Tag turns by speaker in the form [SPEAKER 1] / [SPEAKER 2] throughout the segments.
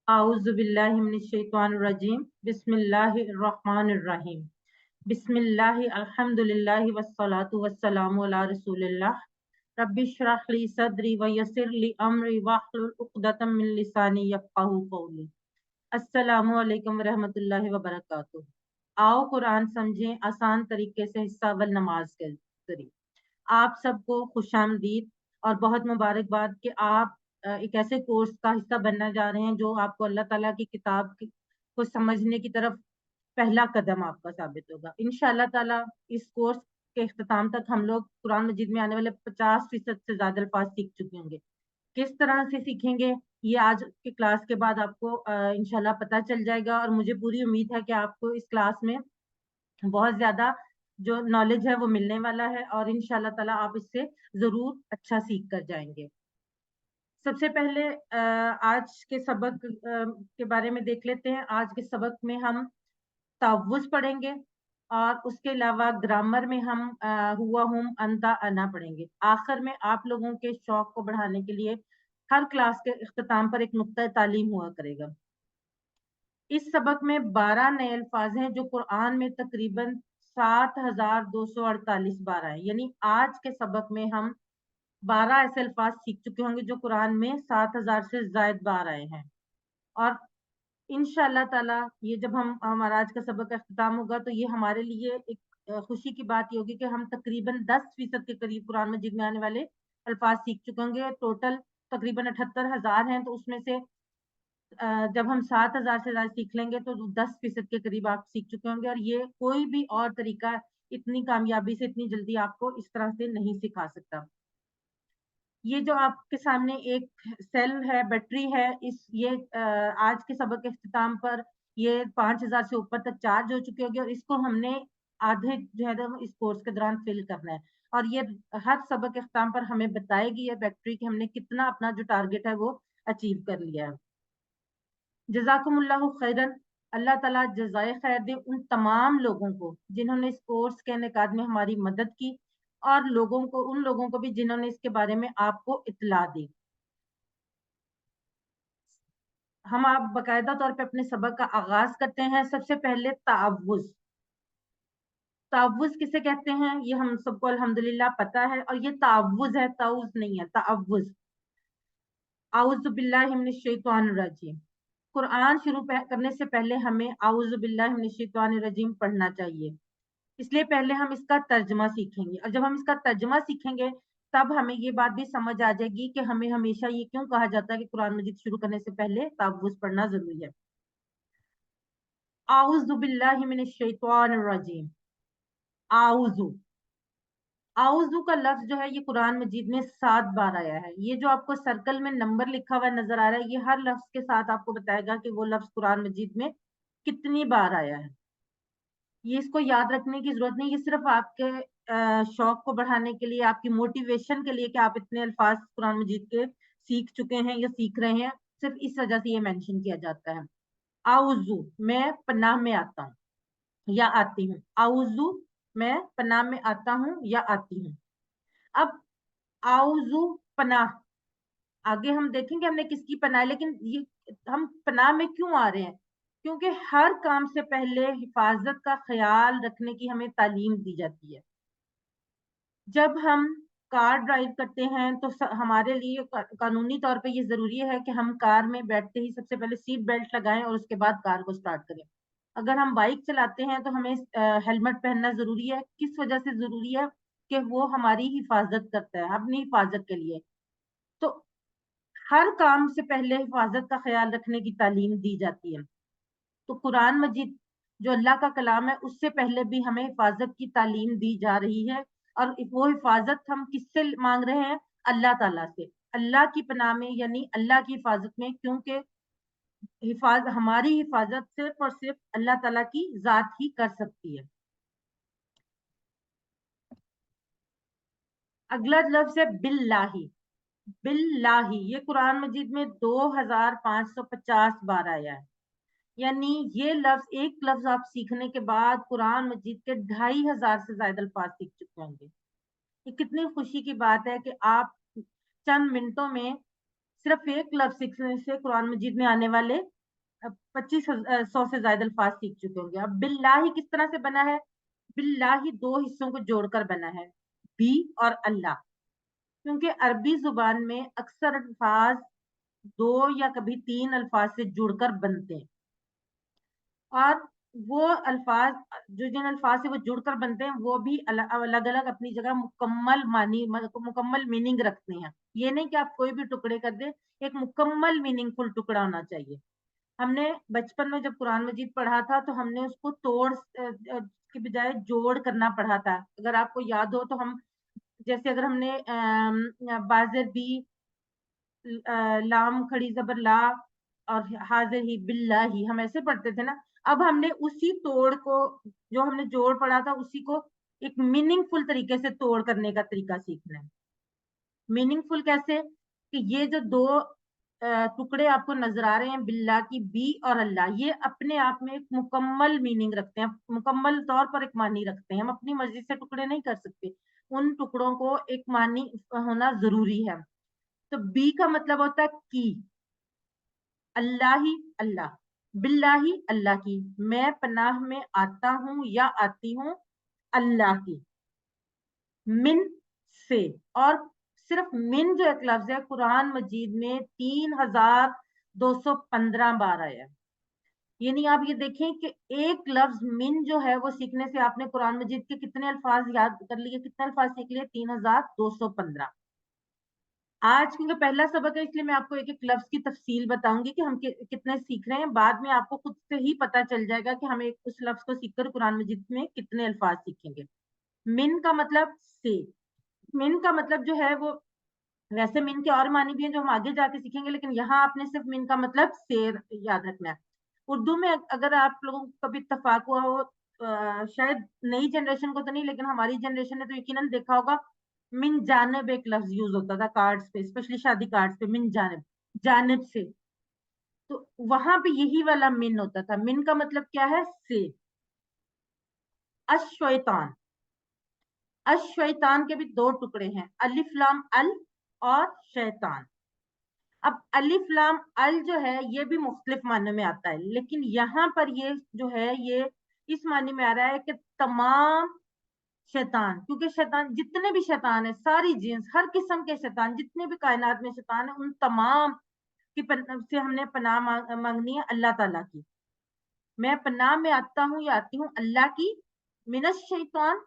[SPEAKER 1] आउज़ुबिल्लाहिमिनश्शैतानिर्रजीम बिस्मिल्लाहिर्रहमानिर्रहीम बिस्मिल्लाहि अल्हम्दुलिल्लाहि वस्सलातु वस्सलामु अला रसूलिल्लाह रब्बिश्रह ली सदरी व यस्सिर ली अमरी वाहलुल उक़दतम मिन लिसानी यफ़क़हू क़ौली। अस्सलामु अलैकुम रहमतुल्लाहि व बरकातुहू। आओ कुरान समझें आसान तरीके से हिस्सा अव्वल नमाज के जरिए। आप सबको खुशामदीद और बहुत मुबारकबाद कि आप एक ऐसे कोर्स का हिस्सा बनना जा रहे हैं जो आपको अल्लाह ताला की को समझने की तरफ पहला कदम आपका साबित होगा। इंशाअल्लाह ताला इस कोर्स के इख्तिताम तक हम लोग कुरान मजीद में आने वाले 50% से ज्यादा अल्फाज सीख चुके होंगे। किस तरह से सीखेंगे ये आज के क्लास के बाद आपको इंशाल्लाह पता चल जाएगा, और मुझे पूरी उम्मीद है कि आपको इस क्लास में बहुत ज्यादा जो नॉलेज है वो मिलने वाला है, और इंशाल्लाह ताला आप इससे जरूर अच्छा सीख कर जाएंगे। सबसे पहले आज के सबक के बारे में देख लेते हैं। आज के सबक में हम तवुज़ पढ़ेंगे और उसके अलावा ग्रामर में हम हुआ हुम अंता अना पढ़ेंगे। आखिर में आप लोगों के शौक को बढ़ाने के लिए हर क्लास के इख्तिताम पर एक नुक्ता तालीम हुआ करेगा। इस सबक में 12 नए अल्फाज हैं जो कुरान में तकरीबन 7248 बार आए, यानी आज के सबक में हम 12 ऐसे अल्फाज सीख चुके होंगे जो कुरान में 7000 से ज्यादा बार आए हैं। और इंशाअल्लाह ताला ये जब हमारा आज का सबक अख्ताम होगा तो ये हमारे लिए एक खुशी की बात ये होगी कि हम तकरीबन 10% के करीब कुरान मजीद में आने वाले अल्फाज सीख चुके होंगे। टोटल तकरीबन 78,000 हैं, तो उसमें से जब हम 7000 से ज्यादा सीख लेंगे तो 10% के करीब आप सीख चुके होंगे। और ये कोई भी और तरीका इतनी कामयाबी से इतनी जल्दी आपको इस तरह से नहीं सिखा सकता। ये जो आपके सामने एक सेल है, बैटरी है, ये आज के सबक के इख्तिताम पर ये 5000 से ऊपर तक चार्ज हो चुकी होगी, और इसको हमने आधे जो है ना इस कोर्स के दौरान फिल करना है। और ये हर सबक के इख्तिताम पर हमें बताएगी ये बैटरी कि हमने कितना अपना जो टारगेट है वो अचीव कर लिया है। जज़ाकुमुल्लाहु खैरन। अल्लाह ताला जज़ाए खैर दे उन तमाम लोगों को जिन्होंने इस कोर्स के इनेकाद में हमारी मदद की, और उन लोगों को भी जिन्होंने इसके बारे में आपको इत्तला दी। हम आप बाकायदा तौर पे अपने सबक का आगाज करते हैं। सबसे पहले तावुज़। तावुज़ किसे कहते हैं ये हम सबको अल्हम्दुलिल्लाह पता है, और ये तावुज़ है, ताउज़ नहीं है, तावुज़। आऊज़ु बिल्लाहि मिनश शैतानिर रजीम। कुरान शुरू करने से पहले हमें आऊज़ु बिल्लाहि मिनश शैतानिर रजीम पढ़ना चाहिए, इसलिए पहले हम इसका तर्जमा सीखेंगे। और जब हम इसका तर्जमा सीखेंगे तब हमें ये बात भी समझ आ जाएगी कि हमें हमेशा ये क्यों कहा जाता है कि कुरान मजीद शुरू करने से पहले तावुज़ पढ़ना जरूरी है। आऊज़ु बिल्लाहि मिनश शैतानिर रजीम। आऊज़ु आउज़ू का लफ्ज जो है ये कुरान मजीद में 7 बार आया है। ये जो आपको सर्कल में नंबर लिखा हुआ नजर आ रहा है, ये हर लफ्ज के साथ आपको बताएगा कि वो लफ्ज कुरान मजीद में कितनी बार आया है। ये इसको याद रखने की जरूरत नहीं, ये सिर्फ आपके शौक को बढ़ाने के लिए, आपकी मोटिवेशन के लिए कि आप इतने अल्फाज कुरान मजीद के सीख चुके हैं या सीख रहे हैं, सिर्फ इस वजह से ये मेंशन किया जाता है। आउज़ू मैं पनाह में आता हूँ या आती हूँ। आउज़ू मैं पनाह में आता हूँ या आती हूँ। अब आउज़ू पनाह, आगे हम देखेंगे हमने किसकी पनाह, लेकिन ये हम पनाह में क्यों आ रहे हैं? क्योंकि हर काम से पहले हिफाजत का ख्याल रखने की हमें तालीम दी जाती है। जब हम कार ड्राइव करते हैं तो हमारे लिए कानूनी तौर पे ये जरूरी है कि हम कार में बैठते ही सबसे पहले सीट बेल्ट लगाएं और उसके बाद कार को स्टार्ट करें। अगर हम बाइक चलाते हैं तो हमें हेलमेट पहनना जरूरी है। किस वजह से जरूरी है? कि वो हमारी हिफाजत करता है, अपनी हिफाजत के लिए। तो हर काम से पहले हिफाजत का ख्याल रखने की तालीम दी जाती है। तो कुरान मजीद जो अल्लाह का कलाम है उससे पहले भी हमें हिफाजत की तालीम दी जा रही है। और वो हिफाजत हम किससे मांग रहे हैं? अल्लाह ताला से, अल्लाह की पनाह में, यानी अल्लाह की हिफाजत में। क्योंकि हमारी हिफाजत सिर्फ और सिर्फ अल्लाह ताला की जात ही कर सकती है। अगला लफ्ज है बिल्लाही। बिल्लाही ये कुरान मजीद में 2550 बार आया है। यानी ये लफ्ज, एक लफ्ज आप सीखने के बाद कुरान मजीद के 2500 से ज्यादा अल्फाज सीख चुके होंगे। ये कितनी खुशी की बात है कि आप चंद मिनटों में सिर्फ एक लफ्ज सीखने से कुरान मजीद में आने वाले 2500 से ज्यादा अल्फाज सीख चुके होंगे। अब बिल्लाही किस तरह से बना है? बिल्लाही दो हिस्सों को जोड़कर बना है, बी और अल्लाह। क्योंकि अरबी जुबान में अक्सर अल्फाज दो या कभी तीन अल्फाज से जुड़कर बनते हैं, और वो अल्फाज जो जिन अल्फाज से वो जुड़कर बनते हैं वो भी अलग अलग अपनी जगह मुकम्मल मानी मुकम्मल मीनिंग रखते हैं। ये नहीं कि आप कोई भी टुकड़े कर दें, एक मुकम्मल मीनिंगफुल टुकड़ा होना चाहिए। हमने बचपन में जब कुरान मजीद पढ़ा था तो हमने उसको तोड़ के बजाय जोड़ करना पढ़ा था। अगर आपको याद हो तो हम जैसे अगर हमने बाजर बी लाम खड़ी जबर ला और हाजिर ही बिल्ला ही, हम ऐसे पढ़ते थे ना। अब हमने उसी तोड़ को, जो हमने जोड़ पढ़ा था, उसी को एक मीनिंगफुल तरीके से तोड़ करने का तरीका सीखना है। मीनिंगफुल कैसे? कि ये जो दो टुकड़े आपको नजर आ रहे हैं, बिल्ला की बी और अल्लाह, ये अपने आप में एक मुकम्मल मीनिंग रखते हैं, मुकम्मल तौर पर एक मानी रखते हैं। हम अपनी मर्जी से टुकड़े नहीं कर सकते, उन टुकड़ों को एक मानी होना जरूरी है। तो बी का मतलब होता है की, अल्लाह ही अल्लाह, बिल्लाही अल्लाह की, मैं पनाह में आता हूं या आती हूं अल्लाह की, मिन से। और सिर्फ मिन जो एक लफ्ज है कुरान मजीद में 3215 बार आया है। यानी आप ये देखें कि एक लफ्ज मिन जो है वो सीखने से आपने कुरान मजीद के कितने अल्फाज याद कर लिए, कितने अल्फाज सीख लिए? 3215। आज क्योंकि पहला सबक है इसलिए मैं आपको एक एक लफ्ज की तफसील बताऊंगी कि हम कितने सीख रहे हैं। बाद में आपको खुद से ही पता चल जाएगा कि हम एक उस लफ्ज को सीखकर कुरान मजीद में कितने अल्फाज सीखेंगे। मिन का मतलब से। मिन का मतलब जो है वो, वैसे मिन के और मानी भी हैं जो हम आगे जाके सीखेंगे, लेकिन यहाँ आपने सिर्फ मिन का मतलब से याद रखना है। उर्दू में अगर आप लोगों को कभी इत्तेफाक हुआ हो, शायद नई जनरेशन को तो नहीं, लेकिन हमारी जनरेशन ने तो यकीनन देखा होगा, मिन जानिब एक लफ्ज यूज होता था कार्ड्स पे, स्पेशली शादी कार्ड्स पे, मिन जानिब, जानिब से। तो वहां पे यही वाला मिन होता था। मिन का मतलब क्या है? से। अशैतान, अशैतान के भी दो टुकड़े हैं, अलिफ लाम अल और शैतान। अब अलिफ लाम अल जो है ये भी मुख्तलिफ मानों में आता है, लेकिन यहाँ पर ये जो है ये इस मानी में आ रहा है कि तमाम शैतान, क्योंकि शैतान जितने भी शैतान है, सारी जिन्स, हर किस्म के शैतान, जितने भी कायनात में शैतान है, उन तमाम की से हमने पनाह मांगनी है अल्लाह ताला की। मैं पनाह में आता हूँ या आती हूँ अल्लाह की, मिनश शैतान,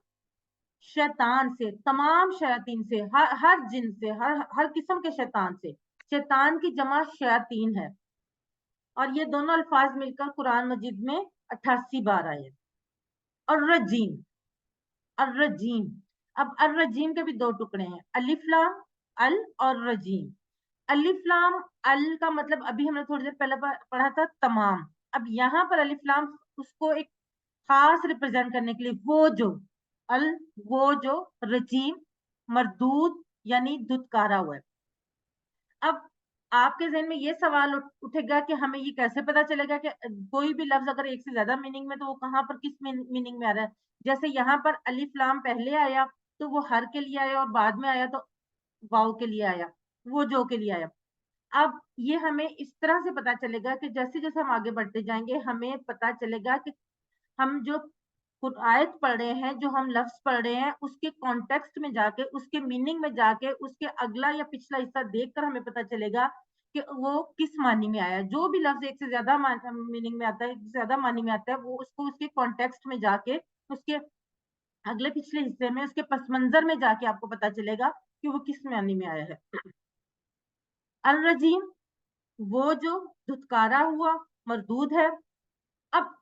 [SPEAKER 1] शैतान से, तमाम शयातीन से, हर जिन से, हर किस्म के शैतान से। शैतान की जमा शयातीन है, और ये दोनों अल्फाज मिलकर कुरान मजीद में 88 बार आए। और रजीम, और रजीम, अब अर रजीम के भी दो टुकड़े हैं, अलिफ लाम अल और रजीम। अलिफ लाम अल का मतलब अभी हमने थोड़ी देर पहले पढ़ा था तमाम। अब यहाँ पर अलिफ लाम उसको एक खास रिप्रेजेंट करने के लिए, वो जो अल, वो जो, रजीम मरदूद यानी धुतकारा हुआ है। अब आपके जहन में ये सवाल उठेगा कि हमें ये कैसे पता चलेगा कि कोई भी लफ्ज अगर एक से ज्यादा मीनिंग में, तो वो कहाँ पर किस मीनिंग में आ रहा है? जैसे यहाँ पर अलिफ लाम पहले आया तो वो हर के लिए आया, और बाद में आया तो वाव के लिए आया, वो जो के लिए आया। अब ये हमें इस तरह से पता चलेगा कि जैसे जैसे हम आगे बढ़ते जाएंगे हमें पता चलेगा कि हम जो आयत पढ़ रहे हैं, जो हम लफ्ज पढ़ रहे हैं, उसके कॉन्टेक्स्ट में जाके, उसके मीनिंग में जाके, उसके अगला या पिछला हिस्सा देखकर हमें पता चलेगा कि वो किस मानी में आया है। जो भी लफ्ज एक से ज्यादा मीनिंग में आता है, ज्यादा मानी में आता है, वो उसको उसके कॉन्टेक्स्ट में जाके, उसके अगले पिछले हिस्से में, उसके पस मंजर में जाके आपको पता चलेगा कि वो किस मानी में आया है। अल रजीम, वो जो धुतकारा हुआ, मरदूद है। अब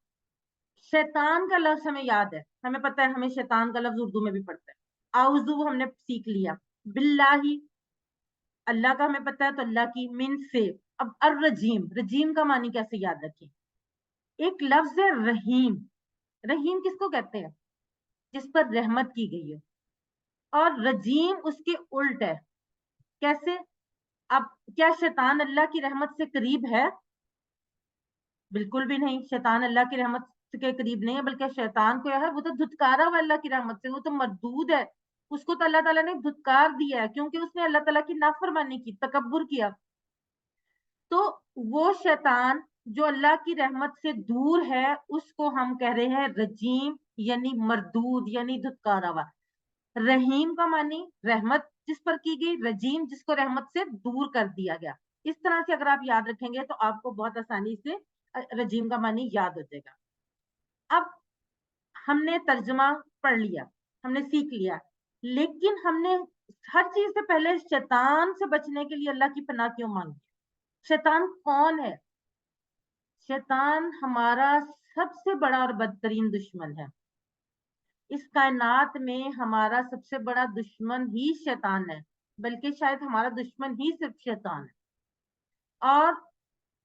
[SPEAKER 1] शैतान का लफ्ज हमें याद है, हमें पता है, हमें शैतान का लफ्ज उर्दू में भी पढ़ता है। आउजू हमने सीख लिया, बिल्लाही अल्लाह का हमें पता है, तो अल्लाह की, मिन से। अब अर रजीम, रजीम का मानी कैसे याद रखें? एक लफ्ज है रहीम, रहीम किसको कहते हैं? जिस पर रहमत की गई है। और रजीम उसके उल्ट है। कैसे? अब क्या शैतान अल्लाह की रहमत से करीब है? बिल्कुल भी नहीं, शैतान अल्लाह की रहमत के करीब नहीं है, बल्कि शैतान को है वो तो धुतकारा हुआ अल्लाह की रहमत से, वो तो मरदूद है। उसको तो अल्लाह ताला ने धुतकार दिया है, क्योंकि उसने अल्लाह ताला की नाफरमानी की, तकब्बुर किया। तो वो शैतान جو اللہ کی رحمت سے دور ہے اس کو ہم کہہ رہے ہیں رجیم، یعنی مردود، یعنی دھتکارا ہوا۔ رحیم کا معنی رحمت جس پر کی گئی، رجیم جس کو رحمت سے دور کر دیا گیا۔ اس طرح سے اگر آپ یاد رکھیں گے تو آپ کو بہت آسانی سے رجیم کا معنی یاد ہو جائے گا۔ اب ہم نے ترجمہ پڑھ لیا، ہم نے سیکھ لیا، لیکن ہم نے ہر چیز سے پہلے شیطان سے بچنے کے لیے اللہ کی پناہ کیوں مانگی؟ شیطان کون ہے؟ شیطان ہمارا سب سے بڑا اور بدترین دشمن ہے۔ اس کائنات میں ہمارا سب سے بڑا دشمن ہی شیطان ہے، بلکہ شاید ہمارا دشمن ہی صرف شیطان ہے۔ اور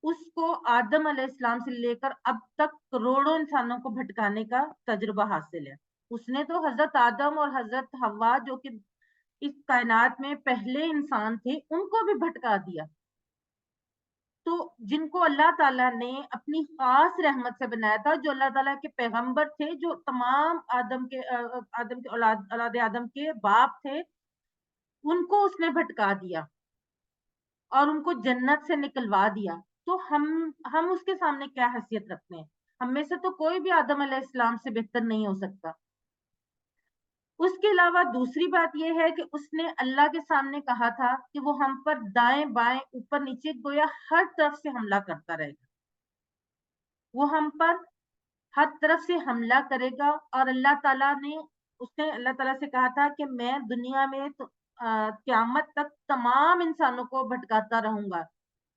[SPEAKER 1] اس کو آدم علیہ السلام سے لے کر اب تک کروڑوں انسانوں کو بھٹکانے کا تجربہ حاصل ہے۔ اس نے تو حضرت آدم اور حضرت حوا جو کہ اس کائنات میں پہلے انسان تھے ان کو بھی بھٹکا دیا۔ تو جن کو اللہ تعالیٰ نے اپنی خاص رحمت سے بنایا تھا، جو اللہ تعالیٰ کے پیغمبر تھے، جو تمام آدم کے اولاد آدم کے باپ تھے، ان کو اس نے بھٹکا دیا اور ان کو جنت سے نکلوا دیا۔ تو ہم اس کے سامنے کیا حیثیت رکھتے ہیں؟ ہم میں سے تو کوئی بھی آدم علیہ السلام سے بہتر نہیں ہو سکتا۔ اس کے علاوہ دوسری بات یہ ہے کہ اس نے اللہ کے سامنے کہا تھا کہ وہ ہم پر دائیں بائیں اوپر نیچے گویا ہر طرف سے حملہ کرتا رہے گا، وہ ہم پر ہر طرف سے حملہ کرے گا۔ اور اس نے اللہ تعالیٰ سے کہا تھا کہ میں دنیا میں قیامت تک تمام انسانوں کو بھٹکاتا رہوں گا۔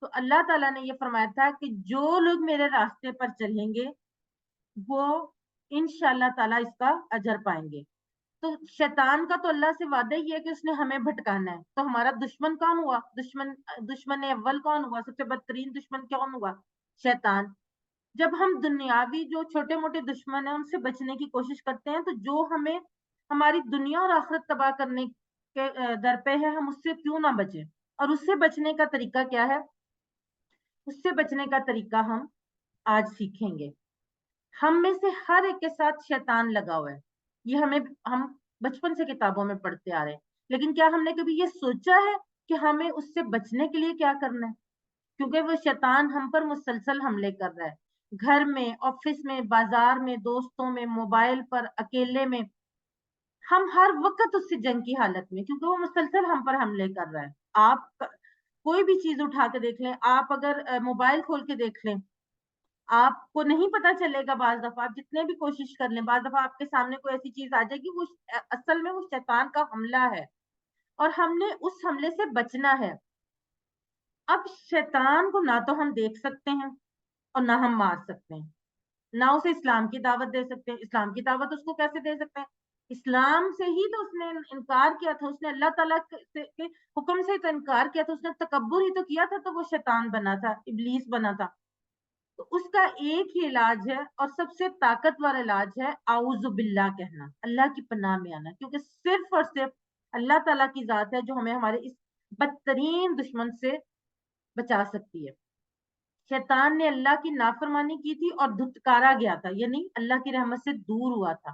[SPEAKER 1] تو اللہ تعالیٰ نے یہ فرمایا تھا کہ جو لوگ میرے راستے پر چلیں گے وہ انشاءاللہ تعالیٰ اس کا اجر پائیں گے۔ تو شیطان کا تو اللہ سے وعدہ ہی ہے کہ اس نے ہمیں بھٹکانا ہے۔ تو ہمارا دشمن کون ہوا؟ دشمن اول کون ہوا؟ سب سے بدترین دشمن کون ہوا؟ شیطان۔ جب ہم دنیاوی جو چھوٹے موٹے دشمن ہیں ان سے بچنے کی کوشش کرتے ہیں، تو جو ہمیں ہماری دنیا اور آخرت تباہ کرنے کے در پہ ہے، ہم اس سے کیوں نہ بچیں؟ اور اس سے بچنے کا طریقہ کیا ہے؟ اس سے بچنے کا طریقہ ہم آج سیکھیں گے۔ ہم میں سے ہر ایک کے ساتھ شیطان لگا ہوا ہے، یہ ہم بچپن سے کتابوں میں پڑھتے آ رہے ہیں، لیکن کیا ہم نے کبھی یہ سوچا ہے کہ ہمیں اس سے بچنے کے لیے کیا کرنا ہے؟ کیونکہ وہ شیطان ہم پر مسلسل حملے کر رہا ہے، گھر میں، آفس میں، بازار میں، دوستوں میں، موبائل پر، اکیلے میں، ہم ہر وقت اس سے جنگ کی حالت میں، کیونکہ وہ مسلسل ہم پر حملے کر رہا ہے۔ آپ کوئی بھی چیز اٹھا کے دیکھ لیں، آپ اگر موبائل کھول کے دیکھ لیں، آپ کو نہیں پتا چلے گا، بعض دفعہ آپ جتنے بھی کوشش کر لیں، بعض دفعہ آپ کے سامنے کوئی ایسی چیز آ جائے گی، وہ اصل میں وہ شیطان کا حملہ ہے اور ہم نے اس حملے سے بچنا ہے۔ اب شیطان کو نہ تو ہم دیکھ سکتے ہیں اور نہ ہم مار سکتے ہیں، نہ اسے اسلام کی دعوت دے سکتے ہیں۔ اسلام کی دعوت اس کو کیسے دے سکتے ہیں؟ اسلام سے ہی تو اس نے انکار کیا تھا، اس نے اللہ تعالیٰ کے حکم سے تو انکار کیا تھا، اس نے تکبر ہی تو کیا تھا، تو وہ شیطان بنا تھا، ابلیس بنا تھا۔ تو اس کا ایک ہی علاج ہے اور سب سے طاقتور علاج ہے اعوذ باللہ کہنا، اللہ کی پناہ میں آنا، کیونکہ صرف اور صرف اللہ تعالیٰ کی ذات ہے جو ہمیں ہمارے اس بدترین دشمن سے بچا سکتی ہے۔ شیطان نے اللہ کی نافرمانی کی تھی اور دھتکارا گیا تھا، یعنی اللہ کی رحمت سے دور ہوا تھا،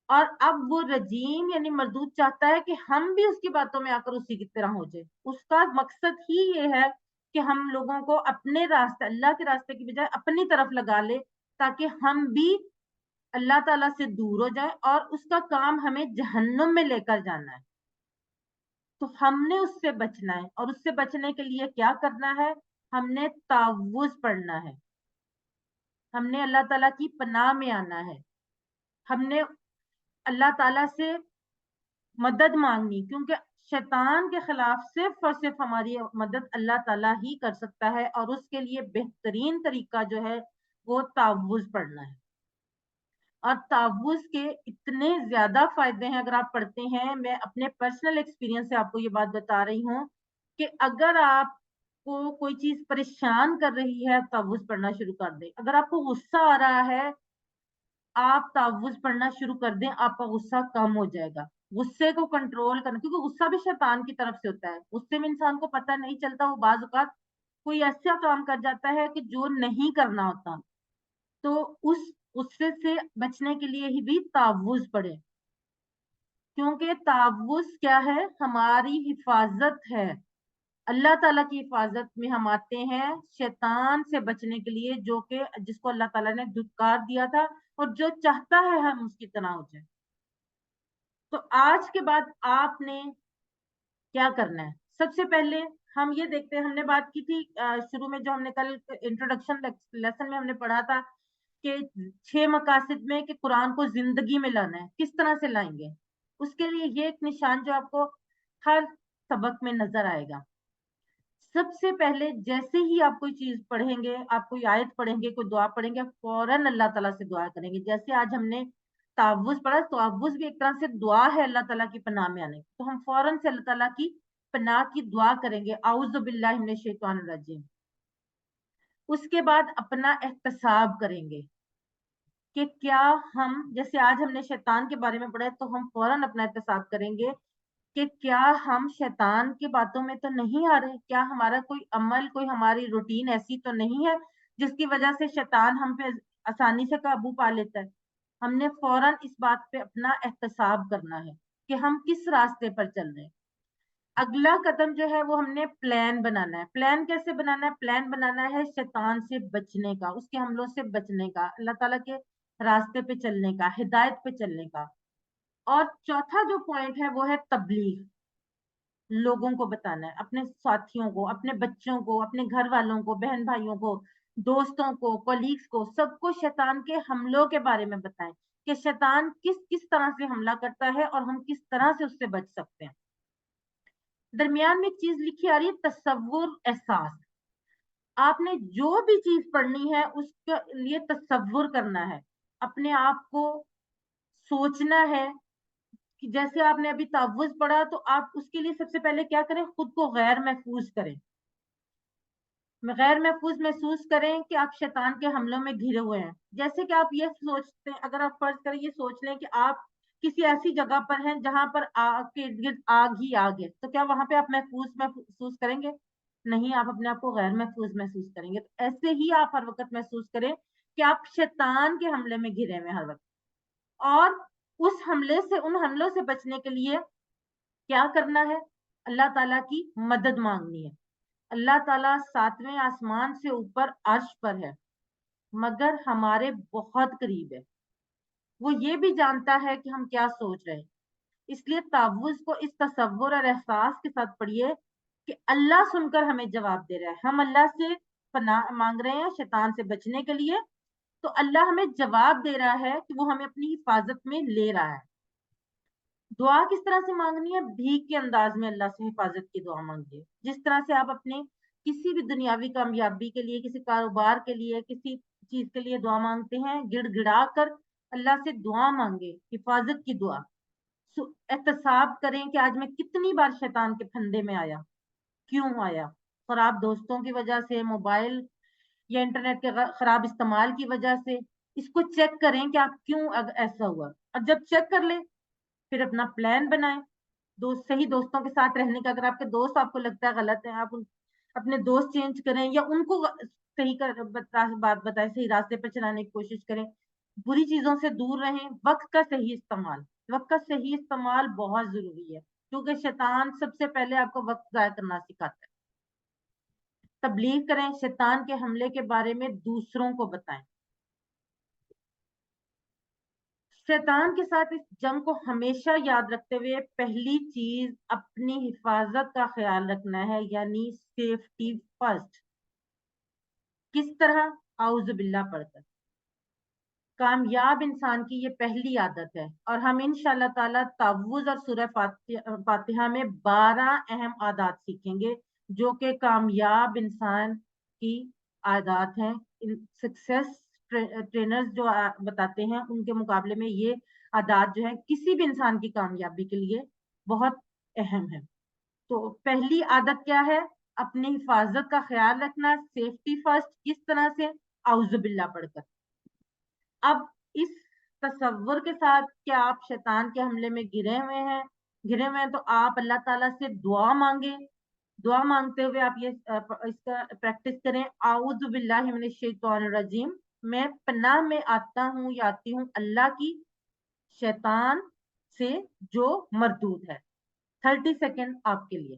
[SPEAKER 1] اور اب وہ رجیم یعنی مردود چاہتا ہے کہ ہم بھی اس کی باتوں میں آ کر اسی کی طرح ہو جائے۔ اس کا مقصد ہی یہ ہے کہ ہم لوگوں کو اپنے راستے، اللہ کے راستے کی بجائے اپنی طرف لگا لے، تاکہ ہم بھی اللہ تعالیٰ سے دور ہو جائیں، اور اس کا کام ہمیں جہنم میں لے کر جانا ہے۔ تو ہم نے اس سے بچنا ہے، اور اس سے بچنے کے لیے کیا کرنا ہے؟ ہم نے تعوذ پڑھنا ہے، ہم نے اللہ تعالیٰ کی پناہ میں آنا ہے، ہم نے اللہ تعالیٰ سے مدد مانگنی، کیونکہ شیطان کے خلاف صرف اور صرف ہماری مدد اللہ تعالیٰ ہی کر سکتا ہے، اور اس کے لیے بہترین طریقہ جو ہے وہ تعوذ پڑھنا ہے۔ اور تعوذ کے اتنے زیادہ فائدے ہیں، اگر آپ پڑھتے ہیں، میں اپنے پرسنل ایکسپیرینس سے آپ کو یہ بات بتا رہی ہوں کہ اگر آپ کو کوئی چیز پریشان کر رہی ہے، تعوذ پڑھنا شروع کر دیں۔ اگر آپ کو غصہ آ رہا ہے، آپ تعوذ پڑھنا شروع کر دیں، آپ کا غصہ کم ہو جائے گا۔ غصے کو کنٹرول کرنا، کیونکہ غصہ بھی شیطان کی طرف سے ہوتا ہے، غصے میں انسان کو پتہ نہیں چلتا، وہ بعض اوقات کوئی ایسا کام کر جاتا ہے کہ جو نہیں کرنا ہوتا، تو اس غصے سے بچنے کے لیے ہی بھی تعوذ پڑھے، کیونکہ تعوذ کیا ہے؟ ہماری حفاظت ہے۔ اللہ تعالیٰ کی حفاظت میں ہم آتے ہیں شیطان سے بچنے کے لیے، جو کہ جس کو اللہ تعالیٰ نے دھتکار دیا تھا اور جو چاہتا ہے ہم اس کی طرح ہو جائیں۔ تو آج کے بعد آپ نے کیا کرنا ہے؟ سب سے پہلے ہم یہ دیکھتے ہیں، ہم نے بات کی تھی شروع میں، جو ہم نے کل انٹروڈکشن لیسن میں ہم نے پڑھا تھا کہ 6 مقاصد میں کہ قرآن کو زندگی میں لانا ہے، کس طرح سے لائیں گے؟ اس کے لیے یہ ایک نشان جو آپ کو ہر سبق میں نظر آئے گا۔ سب سے پہلے جیسے ہی آپ کوئی چیز پڑھیں گے، آپ کوئی آیت پڑھیں گے، کوئی دعا پڑھیں گے، فوراً اللہ تعالیٰ سے دعا کریں گے۔ جیسے آج ہم نے تعوذ پڑھا، تعوذ بھی ایک طرح سے دعا ہے اللہ تعالیٰ کی پناہ میں آنے کی، تو ہم فوراً سے اللہ تعالیٰ کی پناہ کی دعا کریں گے، اعوذ باللہ من الشیطان الرجیم۔ اس کے بعد اپنا احتساب کریں گے کہ کیا ہم، جیسے آج ہم نے شیطان کے بارے میں پڑھا، تو ہم فوراً اپنا احتساب کریں گے کہ کیا ہم شیطان کی باتوں میں تو نہیں آ رہے، کیا ہمارا کوئی عمل، کوئی ہماری روٹین ایسی تو نہیں ہے جس کی وجہ سے شیطان ہم پہ آسانی سے قابو پا لیتا ہے۔ ہم نے فوراً اس بات پہ اپنا احتساب کرنا ہے کہ ہم کس راستے پر چل رہے ہیں۔ اگلا قدم جو ہے وہ ہم نے پلان بنانا ہے۔ پلان کیسے بنانا ہے؟ پلان بنانا ہے شیطان سے بچنے کا، اس کے حملوں سے بچنے کا، اللہ تعالیٰ کے راستے پہ چلنے کا، ہدایت پہ چلنے کا۔ اور چوتھا جو پوائنٹ ہے وہ ہے تبلیغ، لوگوں کو بتانا ہے، اپنے ساتھیوں کو، اپنے بچوں کو، اپنے گھر والوں کو، بہن بھائیوں کو، دوستوں کو، کولیگز کو، سب کو شیطان کے حملوں کے بارے میں بتائیں کہ شیطان کس کس طرح سے حملہ کرتا ہے اور ہم کس طرح سے اس سے بچ سکتے ہیں۔ درمیان میں ایک چیز لکھی آ رہی ہے، تصور احساس۔ آپ نے جو بھی چیز پڑھنی ہے اس کے لیے تصور کرنا ہے، اپنے آپ کو سوچنا ہے کہ جیسے آپ نے ابھی تعوذ پڑھا، تو آپ اس کے لیے سب سے پہلے کیا کریں؟ خود کو غیر محفوظ کریں، غیر محفوظ محسوس کریں کہ آپ شیطان کے حملوں میں گھرے ہوئے ہیں۔ جیسے کہ آپ یہ سوچتے ہیں، اگر آپ فرض کریں یہ سوچ لیں کہ آپ کسی ایسی جگہ پر ہیں جہاں پر آگ کے ارد گرد آگ ہی آگ ہے، تو کیا وہاں پہ آپ محفوظ محسوس کریں گے؟ نہیں، آپ اپنے آپ کو غیر محفوظ محسوس کریں گے۔ تو ایسے ہی آپ ہر وقت محسوس کریں کہ آپ شیطان کے حملے میں گھرے ہوئے ہر وقت، اور اس حملے سے، ان حملوں سے بچنے کے لیے کیا کرنا ہے؟ اللہ تعالیٰ کی مدد مانگنی ہے۔ اللہ تعالیٰ 7ویں آسمان سے اوپر عرش پر ہے، مگر ہمارے بہت قریب ہے، وہ یہ بھی جانتا ہے کہ ہم کیا سوچ رہے ہیں۔ اس لیے تعوذ کو اس تصور اور احساس کے ساتھ پڑھیے کہ اللہ سن کر ہمیں جواب دے رہا ہے، ہم اللہ سے پناہ مانگ رہے ہیں شیطان سے بچنے کے لیے، تو اللہ ہمیں جواب دے رہا ہے کہ وہ ہمیں اپنی حفاظت میں لے رہا ہے۔ دعا کس طرح سے مانگنی ہے؟ بھیک کے انداز میں اللہ سے حفاظت کی دعا مانگیے، جس طرح سے آپ اپنے کسی بھی دنیاوی کامیابی کے لیے، کسی کاروبار کے لیے، کسی چیز کے لیے دعا مانگتے ہیں، گڑ گڑا کر اللہ سے دعا مانگے، حفاظت کی دعا۔ احتساب کریں کہ آج میں کتنی بار شیطان کے پھندے میں آیا، کیوں آیا؟ خراب دوستوں کی وجہ سے، موبائل یا انٹرنیٹ کے خراب استعمال کی وجہ سے۔ اس کو چیک کریں کہ آپ کیوں ایسا ہوا، اور جب چیک کر لیں پھر اپنا پلان بنائیں۔ صحیح دوستوں کے ساتھ رہنے کا، اگر آپ کے دوست آپ کو لگتا ہے غلط ہے، آپ اپنے دوست چینج کریں یا ان کو صحیح بات بتائیں، صحیح راستے پر چلانے کی کوشش کریں۔ بری چیزوں سے دور رہیں۔ وقت کا صحیح استعمال، وقت کا صحیح استعمال بہت ضروری ہے، کیونکہ شیطان سب سے پہلے آپ کو وقت ضائع کرنا سکھاتا ہے۔ تبلیغ کریں، شیطان کے حملے کے بارے میں دوسروں کو بتائیں۔ شیطان کے ساتھ اس جنگ کو ہمیشہ یاد رکھتے ہوئے پہلی چیز اپنی حفاظت کا خیال رکھنا ہے، یعنی سیفٹی فرسٹ۔ کس طرح؟ اعوذ باللہ پڑھ کر۔ کامیاب انسان کی یہ پہلی عادت ہے، اور ہم انشاءاللہ تعالی تعوذ اور سورہ فاتحہ میں 12 اہم عادات سیکھیں گے جو کہ کامیاب انسان کی عادات ہیں۔ سکسیس ٹرینرز جو بتاتے ہیں ان کے مقابلے میں یہ عادات جو ہیں کسی بھی انسان کی کامیابی کے لیے بہت اہم ہے۔ تو پہلی عادت کیا ہے؟ اپنی حفاظت کا خیال رکھنا، سیفٹی فرسٹ۔ کس طرح سے؟ اعوذ باللہ پڑھ کر۔ اب اس تصور کے ساتھ کہ آپ شیطان کے حملے میں گرے ہوئے ہیں تو آپ اللہ تعالیٰ سے دعا مانگیں۔ دعا مانگتے ہوئے آپ یہ اس کا پریکٹس کریں، اعوذ باللہ من الشیطان الرجیم، میں پناہ میں آتا ہوں یا آتی ہوں اللہ کی شیطان سے جو مردود ہے۔ 30 سیکنڈ آپ کے لیے۔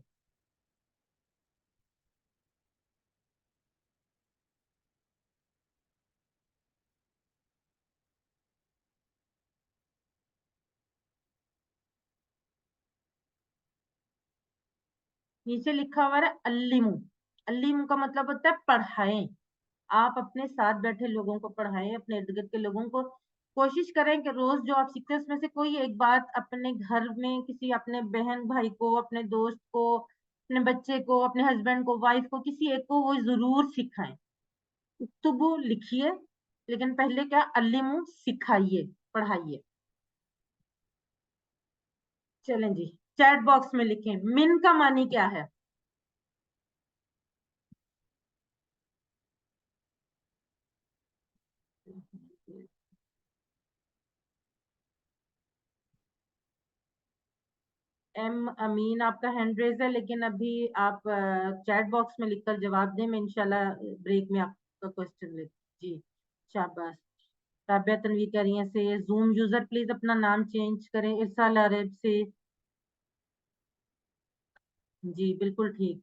[SPEAKER 1] नीचे लिखा हुआ है अल्लिमु। अल्लिमु का मतलब होता है पढ़ाएं। आप अपने साथ बैठे लोगों को पढ़ाएं, अपने इर्द गिर्द के लोगों को। कोशिश करें कि रोज जो आप सीखते हैं उसमें से कोई एक बात अपने घर में किसी अपने बहन भाई को, अपने दोस्त को, अपने बच्चे को, अपने हस्बैंड को, वाइफ को, किसी एक को वो जरूर सिखाएं। तो वो लिखिए, लेकिन पहले क्या, अल्लिमु सिखाइए, पढ़ाइए। चलें जी, चैट बॉक्स में लिखें मिन का मानी क्या है। एम अमीन आपका हैंड रेज है, लेकिन अभी आप चैट बॉक्स में लिखकर जवाब दें, मैं इंशाल्लाह ब्रेक में आपका क्वेश्चन ले। जी, शाबाश। राबिया तनवीर कह रही हैं से जूम यूजर प्लीज अपना नाम चेंज करें, इरसाल अरब से। जी बिल्कुल ठीक।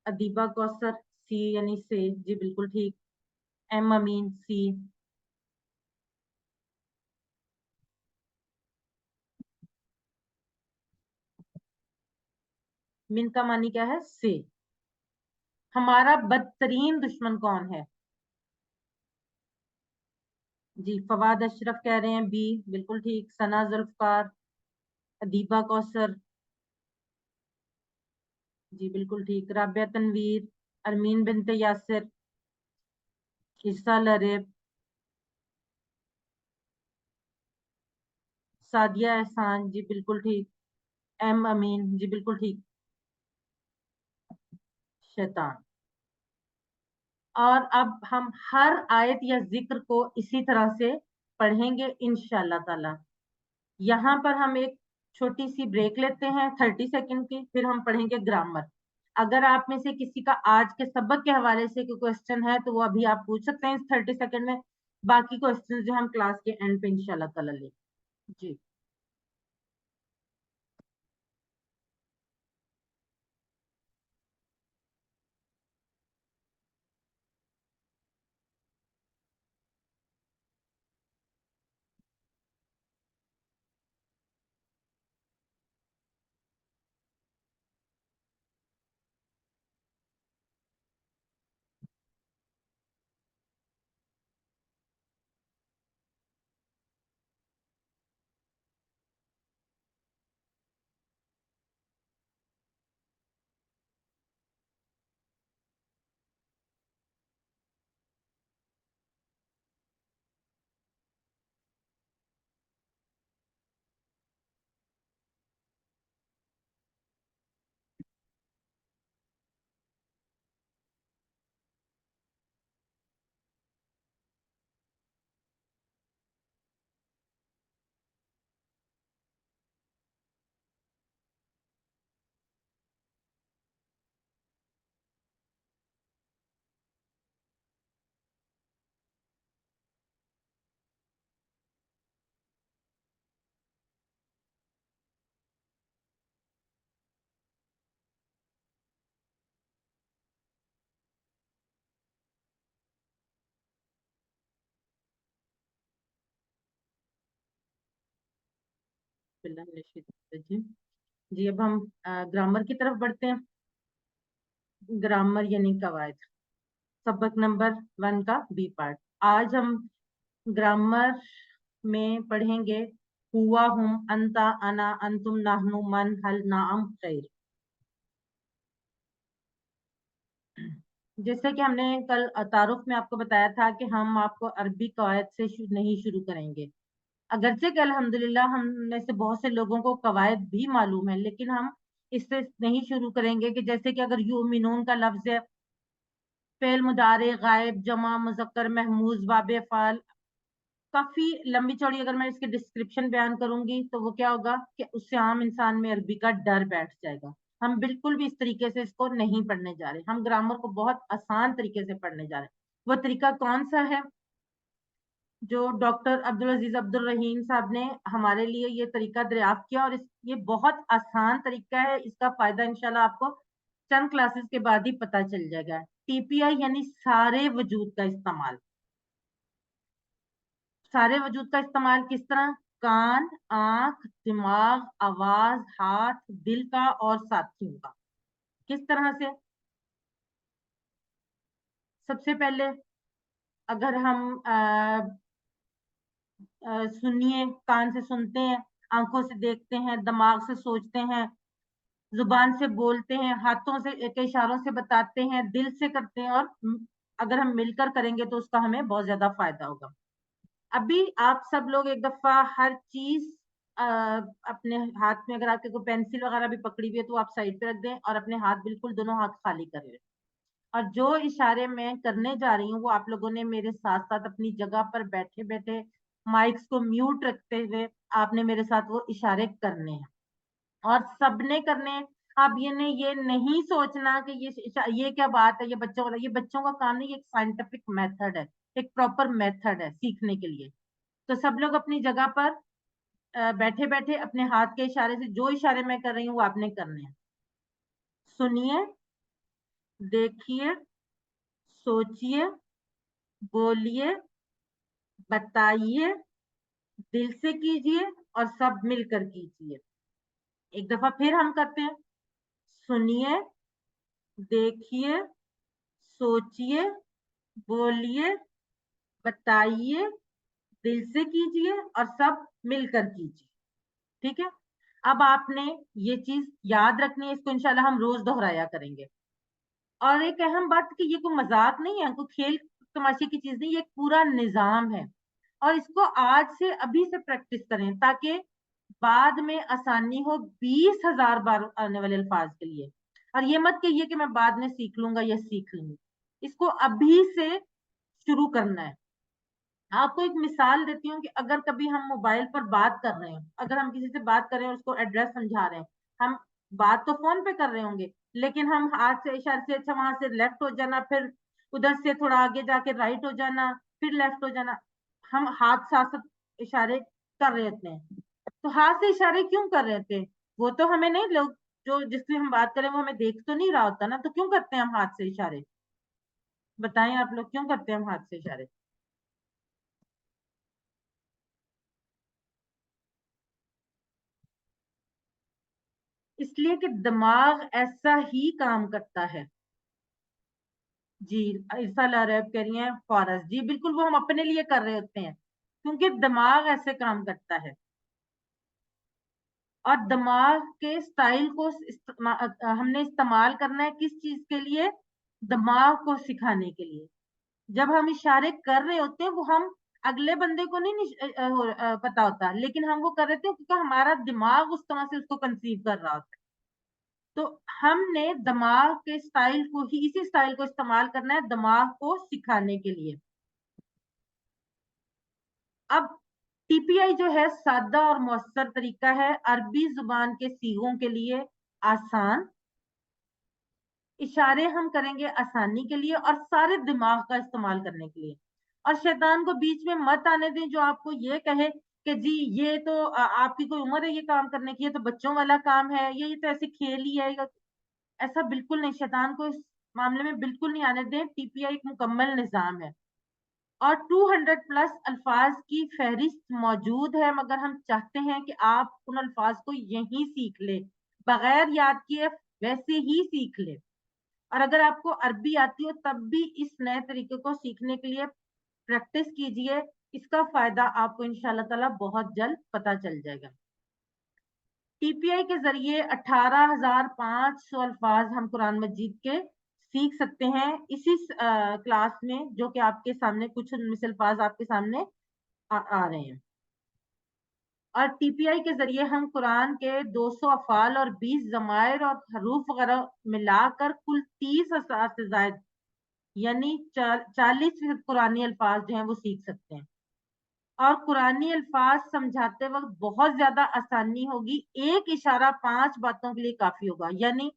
[SPEAKER 1] अदीबा कौसर सी यानी से, जी बिल्कुल ठीक। एम अमीन सी। मिन का मानी क्या है, से। हमारा बदतरीन दुश्मन कौन है। जी फवाद अशरफ कह रहे हैं बी, बिल्कुल ठीक। सना जुल्फकार, अदीबा कौसर, जी बिल्कुल ठीक। राबिया तनवीर, अरमीन बिनते यासिर, इरसाल अरेब, सादिया एहसान, जी बिल्कुल ठीक। एम अमीन, जी बिल्कुल ठीक। शैतान। और अब हम हर आयत या जिक्र को इसी तरह से पढ़ेंगे इंशाल्लाह ताला। यहाँ पर हम एक छोटी सी ब्रेक लेते हैं 30 सेकंड की, फिर हम पढ़ेंगे ग्रामर। अगर आप में से किसी का आज के सबक के हवाले से कोई क्वेश्चन है तो वो अभी आप पूछ सकते हैं इस 30 सेकंड में। बाकी क्वेश्चन जो हम क्लास के एंड पे इंशाल्लाह ताला लेंगे। जी जी अब हम ग्रामर की तरफ बढ़ते हैं। ग्रामर यानी कवायद, सबक नंबर 1 का बी पार्ट। आज हम ग्रामर में पढ़ेंगे हुआ, हुम, अंता, अना, अंतुम, नाहनु, मन, हल, नाम, खैर। जैसे कि हमने कल तारुफ में आपको बताया था कि हम आपको अरबी कवायद से नहीं शुरू करेंगे। अगरचे कि अल्हम्दुलिल्लाह हम में से बहुत से लोगों को कवायद भी मालूम है, लेकिन हम इससे नहीं शुरू करेंगे कि जैसे कि अगर यूमिनून का लफ्ज है, फेल मुदारे, गायब, जमा, मुजक्कर, महमूज, वाबे फाल, काफी लंबी चौड़ी अगर मैं इसकी डिस्क्रिप्शन बयान करूंगी तो वो क्या होगा कि उससे आम इंसान में अरबी का डर बैठ जाएगा। हम बिल्कुल भी इस तरीके से इसको नहीं पढ़ने जा रहे, हम ग्रामर को बहुत आसान तरीके से पढ़ने जा रहे हैं। वो तरीका कौन सा है जो डॉक्टर अब्दुल अजीज अब्दुल रहीम साहब ने हमारे लिए ये तरीका दरियाफ्त किया, और ये बहुत आसान तरीका है। इसका फायदा इंशाल्लाह आपको चंद क्लासेस के बाद ही पता चल जाएगा। टीपीआई यानी सारे वजूद का इस्तेमाल। सारे वजूद का इस्तेमाल किस तरह, कान, आंख, दिमाग, आवाज, हाथ, दिल का और साथियों का। किस तरह से? सबसे पहले अगर हम सुनिए, कान से सुनते हैं, आंखों से देखते हैं, दिमाग से सोचते हैं, जुबान से बोलते हैं, हाथों से के इशारों से बताते हैं, दिल से करते हैं, और अगर हम मिलकर करेंगे तो उसका हमें बहुत ज्यादा फायदा होगा। अभी आप सब लोग एक दफा हर चीज अपने हाथ में, अगर आपके कोई पेंसिल वगैरह भी पकड़ी हुई है तो आप साइड पे रख दें और अपने हाथ बिल्कुल दोनों हाथ खाली कर लें। और जो इशारे मैं करने जा रही हूँ वो आप लोगों ने मेरे साथ साथ अपनी जगह पर बैठे बैठे माइक्स को म्यूट रखते हुए आपने मेरे साथ वो इशारे करने हैं, और सबने करने हैं। आप ये नहीं सोचना कि ये क्या बात है, ये बच्चों वाला, ये बच्चों का काम नहीं, ये एक साइंटिफिक मेथड है, एक प्रॉपर मेथड है सीखने के लिए। तो सब लोग अपनी जगह पर बैठे बैठे अपने हाथ के इशारे से, जो इशारे मैं कर रही हूँ वो आपने करने हैं। सुनिए, देखिए, सोचिए, बोलिए, बताइए, दिल से कीजिए और सब मिलकर कीजिए। एक दफा फिर हम करते हैं। सुनिए, देखिए, सोचिए, बोलिए, बताइए, दिल से कीजिए और सब मिलकर कीजिए। ठीक है? अब आपने ये चीज याद रखनी है, इसको इंशाल्लाह हम रोज दोहराया करेंगे। और एक अहम बात कि ये कोई मजाक नहीं है, कोई खेल तमाशे की चीज नहीं, ये एक पूरा निजाम है। और इसको आज से अभी से प्रैक्टिस करें ताकि बाद में आसानी हो 20,000 बार आने वाले अल्फाज के लिए। और ये मत कहिए कि मैं बाद में सीख लूंगा या सीख लूंगी, इसको अभी से शुरू करना है। आपको एक मिसाल देती हूँ कि अगर कभी हम मोबाइल पर बात कर रहे हैं, अगर हम किसी से बात कर रहे हैं और उसको एड्रेस समझा रहे हैं, हम बात तो फोन पे कर रहे होंगे, लेकिन हम हाथ से इशारे से, अच्छा वहां से लेफ्ट हो जाना, फिर उधर से थोड़ा आगे जाके राइट हो जाना, फिर लेफ्ट हो जाना, हम हाथ साथ साथ इशारे कर रहे होते हैं। तो हाथ से इशारे क्यों कर रहे थे? वो तो हमें नहीं, लोग जो जिससे हम बात करें वो हमें देख तो नहीं रहा होता ना, तो क्यों करते हैं हम हाथ से इशारे? बताएं आप लोग, क्यों करते हैं हम हाथ से इशारे? इसलिए कि दिमाग ऐसा ही काम करता है। जी, इरफा लारब कह रही हैं फॉरस, जी बिल्कुल, वो हम अपने लिए कर रहे होते हैं क्योंकि दिमाग ऐसे काम करता है। और दिमाग के स्टाइल को हमने इस्तेमाल करना है किस चीज के लिए? दिमाग को सिखाने के लिए। जब हम इशारे कर रहे होते हैं वो हम अगले बंदे को नहीं पता होता, लेकिन हम वो कर रहे थे क्योंकि हमारा दिमाग उस तरह से उसको कंसीव कर रहा होता है। तो हमने दिमाग के स्टाइल को ही, इसी स्टाइल को इस्तेमाल करना है दिमाग को सिखाने के लिए। अब टीपीआई जो है सादा और मौसर तरीका है, अरबी जुबान के सीगों के लिए आसान, इशारे हम करेंगे आसानी के लिए और सारे दिमाग का इस्तेमाल करने के लिए। और शैतान को बीच में मत आने दें जो आपको ये कहे कि जी ये तो आपकी कोई उम्र है ये काम करने की, ये तो बच्चों वाला काम है, ये तो ऐसे खेल ही है। ऐसा बिल्कुल नहीं, शैतान को इस मामले में बिल्कुल नहीं आने दें। टीपीआई एक मुकम्मल निजाम है और 200 प्लस अल्फाज की फहरिस्त मौजूद है, मगर हम चाहते हैं कि आप उन अल्फाज को यहीं सीख ले, बगैर याद किए वैसे ही सीख ले। और अगर आपको अरबी आती हो तब भी इस नए तरीके को सीखने के लिए प्रैक्टिस कीजिए, इसका फायदा आपको इंशाल्लाह ताला बहुत जल्द पता चल जाएगा। टीपीआई के जरिए 18,500 अल्फाज हम कुरान मजीद के सीख सकते हैं इसी क्लास में, जो कि आपके सामने कुछ मिसल अल्फाज आपके सामने आ रहे हैं। और टीपीआई के जरिए हम कुरान के 200 अफाल और 20 जमायर और हरूफ वगैरह मिलाकर कुल 30,000 से ज्यादा, यानी 40% कुरानी अल्फाज जो हैं वो सीख सकते हैं। और कुरानी अल्फाज समझाते वक्त बहुत ज्यादा आसानी होगी, एक इशारा 5 बातों के लिए काफी होगा। यानी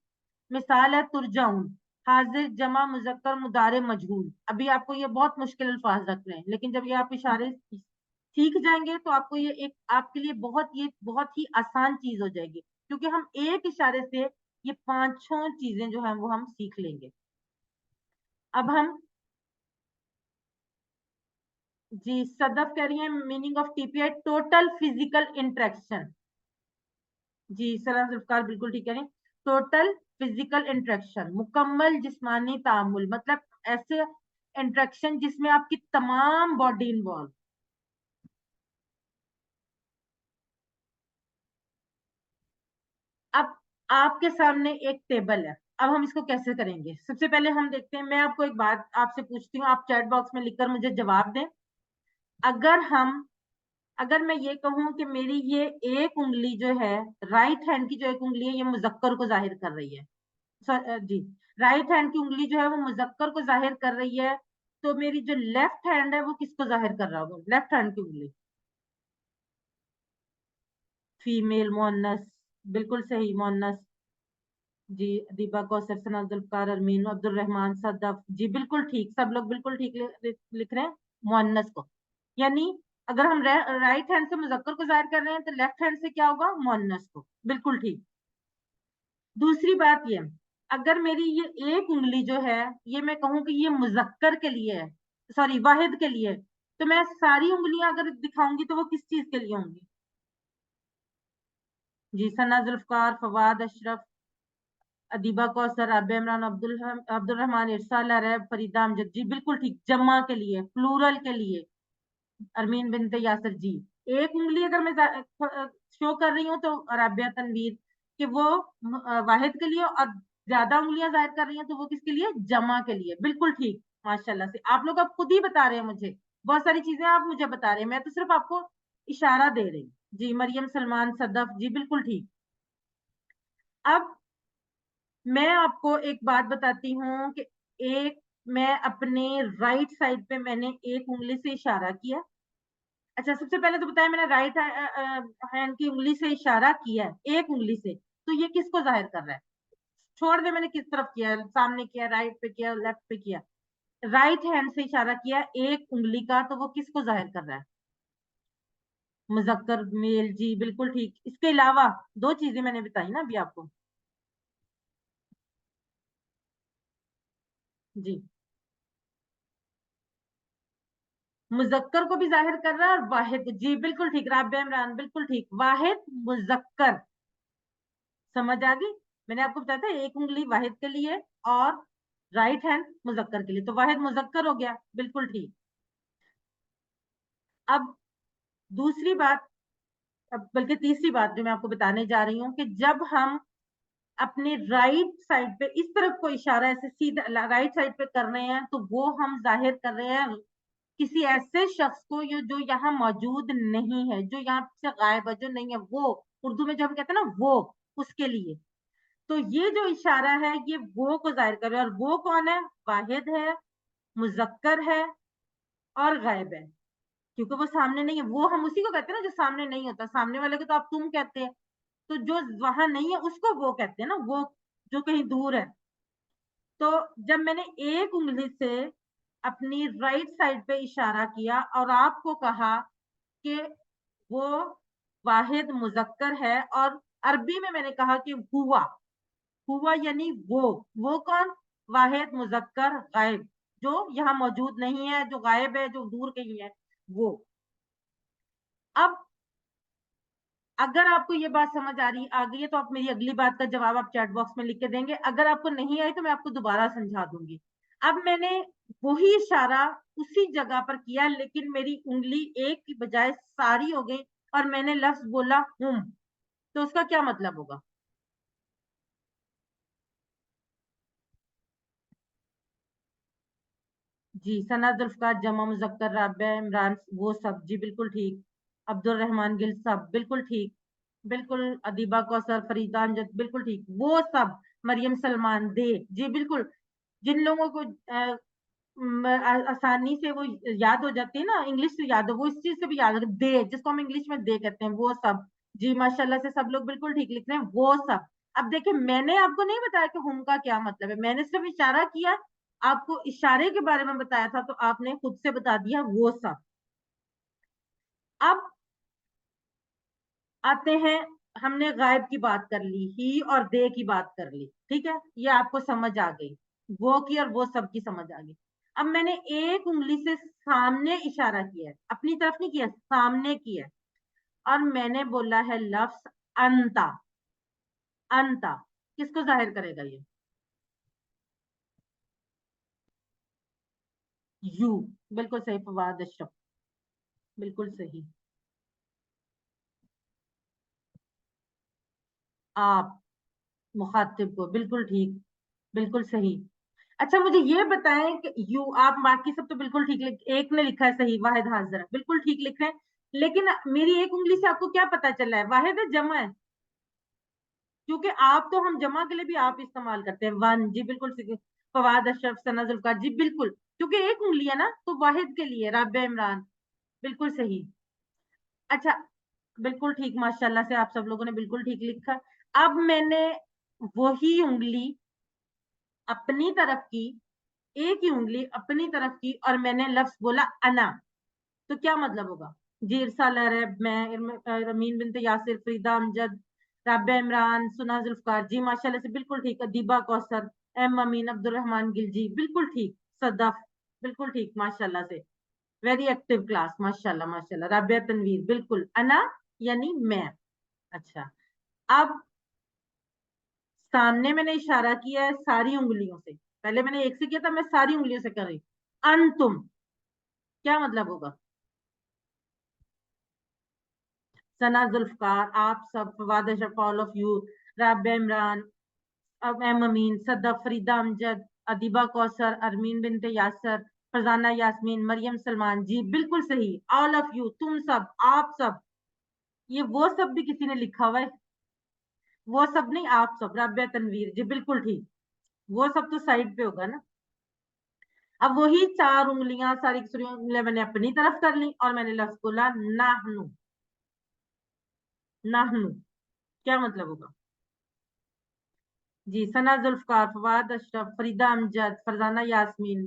[SPEAKER 1] मिसाल है तुरजाउन, हाजिर जमा मुजक्कर मुदारे मजहूल, अभी आपको ये बहुत मुश्किल अल्फाज लग रहे हैं, लेकिन जब ये आप इशारे सीख जाएंगे तो आपको ये एक आपके लिए बहुत ही आसान चीज हो जाएगी, क्योंकि हम एक इशारे से ये पांचों चीजें जो है वो हम सीख लेंगे। अब हम जी सदफ कह रही है meaning of TPI total physical interaction. जी सना जुल्फकार बिल्कुल ठीक कह रही हैं। टोटल फिजिकल इंटरेक्शन, मुकम्मल जिस्मानी तामुल, मतलब ऐसे इंटरेक्शन जिसमें आपकी तमाम बॉडी इन्वॉल्व। अब आपके सामने एक टेबल है, अब हम इसको कैसे करेंगे? सबसे पहले हम देखते हैं, मैं आपको एक बात आपसे पूछती हूँ, आप चैट बॉक्स में लिखकर मुझे जवाब दें। अगर हम अगर मैं ये कहूं कि मेरी ये एक उंगली जो है, राइट हैंड की जो एक उंगली है, ये मुजक्कर को जाहिर कर रही है। जी, राइट हैंड की उंगली जो है वो मुजक्कर को जाहिर कर रही है, तो मेरी जो लेफ्ट हैंड है वो किसको जाहिर कर रहा होगा? लेफ्ट हैंड की उंगली। फीमेल, मोहन्नस, बिल्कुल सही, मोहन्नस। जी, दीपा कौसर, सना जुल्फकार, अरमीन, अब्दुल रहमान, सदफ, जी बिल्कुल ठीक, सब लोग बिल्कुल ठीक लिख रहे हैं मुअन्नस को। यानी अगर हम राइट हैंड से मुजक्कर को जाहिर कर रहे हैं तो लेफ्ट हैंड से क्या होगा? मुअन्नस को, बिल्कुल ठीक। दूसरी बात ये, अगर मेरी ये एक उंगली जो है, ये मैं कहूं कि ये मुजक्कर के लिए है, सॉरी वाहिद के लिए है, तो मैं सारी उंगलियां अगर दिखाऊंगी तो वो किस चीज के लिए होंगी? जी, सना जुल्फकार, फवाद अशरफ, अदीबा कौसर, राबे इमरान, अब्दुल रहमान, इरसाल अरैब, फरीदा अमजद, जी बिल्कुल ठीक, जमा के लिए, प्लूरल के लिए। अरमीन बिनते यासर, जी एक उंगली अगर मैं शो कर रही हूँ तो राबिया तनवीर कि वो वाहिद के लिए, और ज्यादा उंगलियां जाहिर कर रही हैं तो वो किसके लिए? जमा के लिए, बिल्कुल ठीक। माशाल्लाह से आप लोग अब खुद ही बता रहे हैं मुझे, बहुत सारी चीजें आप मुझे बता रहे हैं, मैं तो सिर्फ आपको इशारा दे रही हूँ। जी, मरियम सलमान, सदफ, जी बिल्कुल ठीक। अब मैं आपको एक बात बताती हूँ कि एक मैं अपने राइट साइड पे मैंने एक उंगली से इशारा किया। अच्छा, सबसे पहले तो बताया मैंने राइट हैंड की उंगली से इशारा किया है, एक उंगली से, तो ये किसको जाहिर कर रहा है? छोड़ दे मैंने किस तरफ किया है, सामने किया, राइट पे किया, लेफ्ट पे किया। राइट हैंड से इशारा किया एक उंगली का, तो वो किसको जाहिर कर रहा है? मुजक्कर, मेल, जी बिल्कुल ठीक। इसके अलावा दो चीजें मैंने बताई ना अभी आपको। जी, मुजक्कर को भी जाहिर कर रहा है और वाहिद, जी बिल्कुल ठीक, राबिया इमरान बिल्कुल ठीक, वाहिद मुजक्कर। समझ आ गई? मैंने आपको बताया था एक उंगली वाहिद के लिए और राइट हैंड मुजक्कर के लिए, तो वाहिद मुजक्कर हो गया, बिल्कुल ठीक। अब दूसरी बात, अब बल्कि तीसरी बात जो मैं आपको बताने जा रही हूँ, कि जब हम अपने राइट साइड पे इस तरफ को इशारा ऐसे सीधा राइट साइड पे कर रहे हैं, तो वो हम जाहिर कर रहे हैं किसी ऐसे शख्स को जो यहाँ मौजूद नहीं है, जो यहाँ से गायब है, जो नहीं है, वो उर्दू में जो हम कहते हैं ना, वो, उसके लिए। तो ये जो इशारा है ये वो को जाहिर कर रहा है, और वो कौन है? वाहिद है, मुजक्कर है और गायब है, क्योंकि वो सामने नहीं है। वो हम उसी को कहते हैं ना जो सामने नहीं होता, सामने वाले को तो आप तुम कहते हैं, तो जो वहां नहीं है उसको वो कहते हैं ना, वो जो कहीं दूर है। तो जब मैंने एक उंगली से अपनी राइट साइड पे इशारा किया और आपको कहा कि वो वाहिद मुजक्कर है, और अरबी में मैंने कहा कि हुआ, हुआ यानी वो कौन? वाहिद मुजक्कर गायब, जो यहाँ मौजूद नहीं है, जो गायब है, जो दूर कहीं है, वो। अब अगर आपको ये बात समझ आ गई है तो आप मेरी अगली बात का जवाब आप चैट बॉक्स में लिख के देंगे, अगर आपको नहीं आई तो मैं आपको दोबारा समझा दूंगी। अब मैंने वही इशारा उसी जगह पर किया, लेकिन मेरी उंगली एक की बजाय सारी हो गई और मैंने लफ्ज बोला हूं, तो उसका क्या मतलब होगा? जी, सना जुल्फकार, जमा मुजक्कर, राबिया इमरान, वो सब, जी बिल्कुल ठीक। अब्दुल रहमान गिल, सब बिल्कुल ठीक, बिल्कुल। अदीबा कौसर, फरीदा अमजद, बिल्कुल ठीक, वो सब। मरियम सलमान, दे, जी बिल्कुल। जिन लोगों को आसानी से वो याद हो जाती है ना, इंग्लिश से याद हो, वो इस चीज से भी याद हो, दे, जिसको हम इंग्लिश में दे कहते हैं, वो सब। जी माशाल्लाह से सब लोग बिल्कुल ठीक लिख रहे हैं, वो सब। अब देखिए, मैंने आपको नहीं बताया कि हम का क्या मतलब है, मैंने सिर्फ इशारा किया, आपको इशारे के बारे में बताया था, तो आपने खुद से बता दिया वो सब। अब आते हैं, हमने गायब की बात कर ली, ही और दे की बात कर ली, ठीक है, ये आपको समझ आ गई, वो की और वो सब की समझ आ गई। اب میں نے ایک انگلی سے سامنے اشارہ کیا ہے, اپنی طرف نہیں کیا, سامنے کیا ہے, اور میں نے بولا ہے لفظ انتا. انتا کس کو ظاہر کرے گا؟ یہ یو. بالکل صحیح فواد اشرف, بالکل صحیح. آپ مخاطب کو, بالکل ٹھیک, بالکل صحیح. اچھا مجھے یہ بتائیں کہ یو, آپ باقی سب تو بالکل ٹھیک, ایک نے لکھا ہے صحیح, واحد حاضر, بالکل ٹھیک لکھ رہے ہیں, لیکن میری ایک انگلی سے آپ کو کیا پتا چلا ہے, واحد ہے جمع ہے؟ کیونکہ آپ تو ہم جمع کے لیے بھی آپ استعمال کرتے ہیں, ون. جی بالکل صحیح فواد اشرف, ثنا ذوالفقار, جی بالکل, کیونکہ ایک انگلی ہے نا تو واحد کے لیے. رابعہ عمران, بالکل صحیح. اچھا بالکل ٹھیک, ماشاءاللہ سے آپ سب لوگوں نے بالکل ٹھیک لکھا. اب میں نے وہی انگلی اپنی طرف کی, ایک ہی انگلی اپنی طرف کی, اور میں نے لفظ بولا انا, تو کیا مطلب ہوگا؟ جی ارسال عرب, میں, رمین بنت یاسر, فریدہ امجد, رابعہ عمران, ثنا ذوالفقار, جی ماشاءاللہ سے بالکل ٹھیک. ادیبہ کوثر, ایم امین, عبد الرحمان گل, جی بالکل ٹھیک. صدف, بالکل ٹھیک ماشاءاللہ سے, ویری ایکٹیو کلاس, ماشاءاللہ ماشاءاللہ. رابعہ تنویر, بالکل انا یعنی میں. اچھا اب سامنے میں نے اشارہ کیا ہے ساری انگلیوں سے, پہلے میں نے ایک سے کیا تھا, میں ساری انگلیوں سے کر رہی. انتم کیا مطلب ہوگا؟ ثنا ذوالفقار, آپ سب, Fawad Ashraf, all of you, Rabia Imran, M Amin, Sadaf, Farida Amjad, Adiba Kausar, Armeen بنت یاسر, فرزانہ یاسمین, مریم سلمان, جی بالکل صحیح. آل آف یو, تم سب, آپ سب. یہ وہ سب بھی کسی نے لکھا ہوا ہے, وہ سب نہیں, آپ سب. رابعہ تنویر, جی بالکل ٹھیک, وہ سب تو سائڈ پہ ہوگا نا. اب وہی چار انگلیاں, ساری کی ساری انگلیاں میں نے اپنی طرف کر لی, اور میں نے لفظ بولا نحنو. نحنو کیا مطلب ہوگا؟ جی ثنا ذوالفقار, فواد اشرف, فریدہ امجد, فرزانہ یاسمین,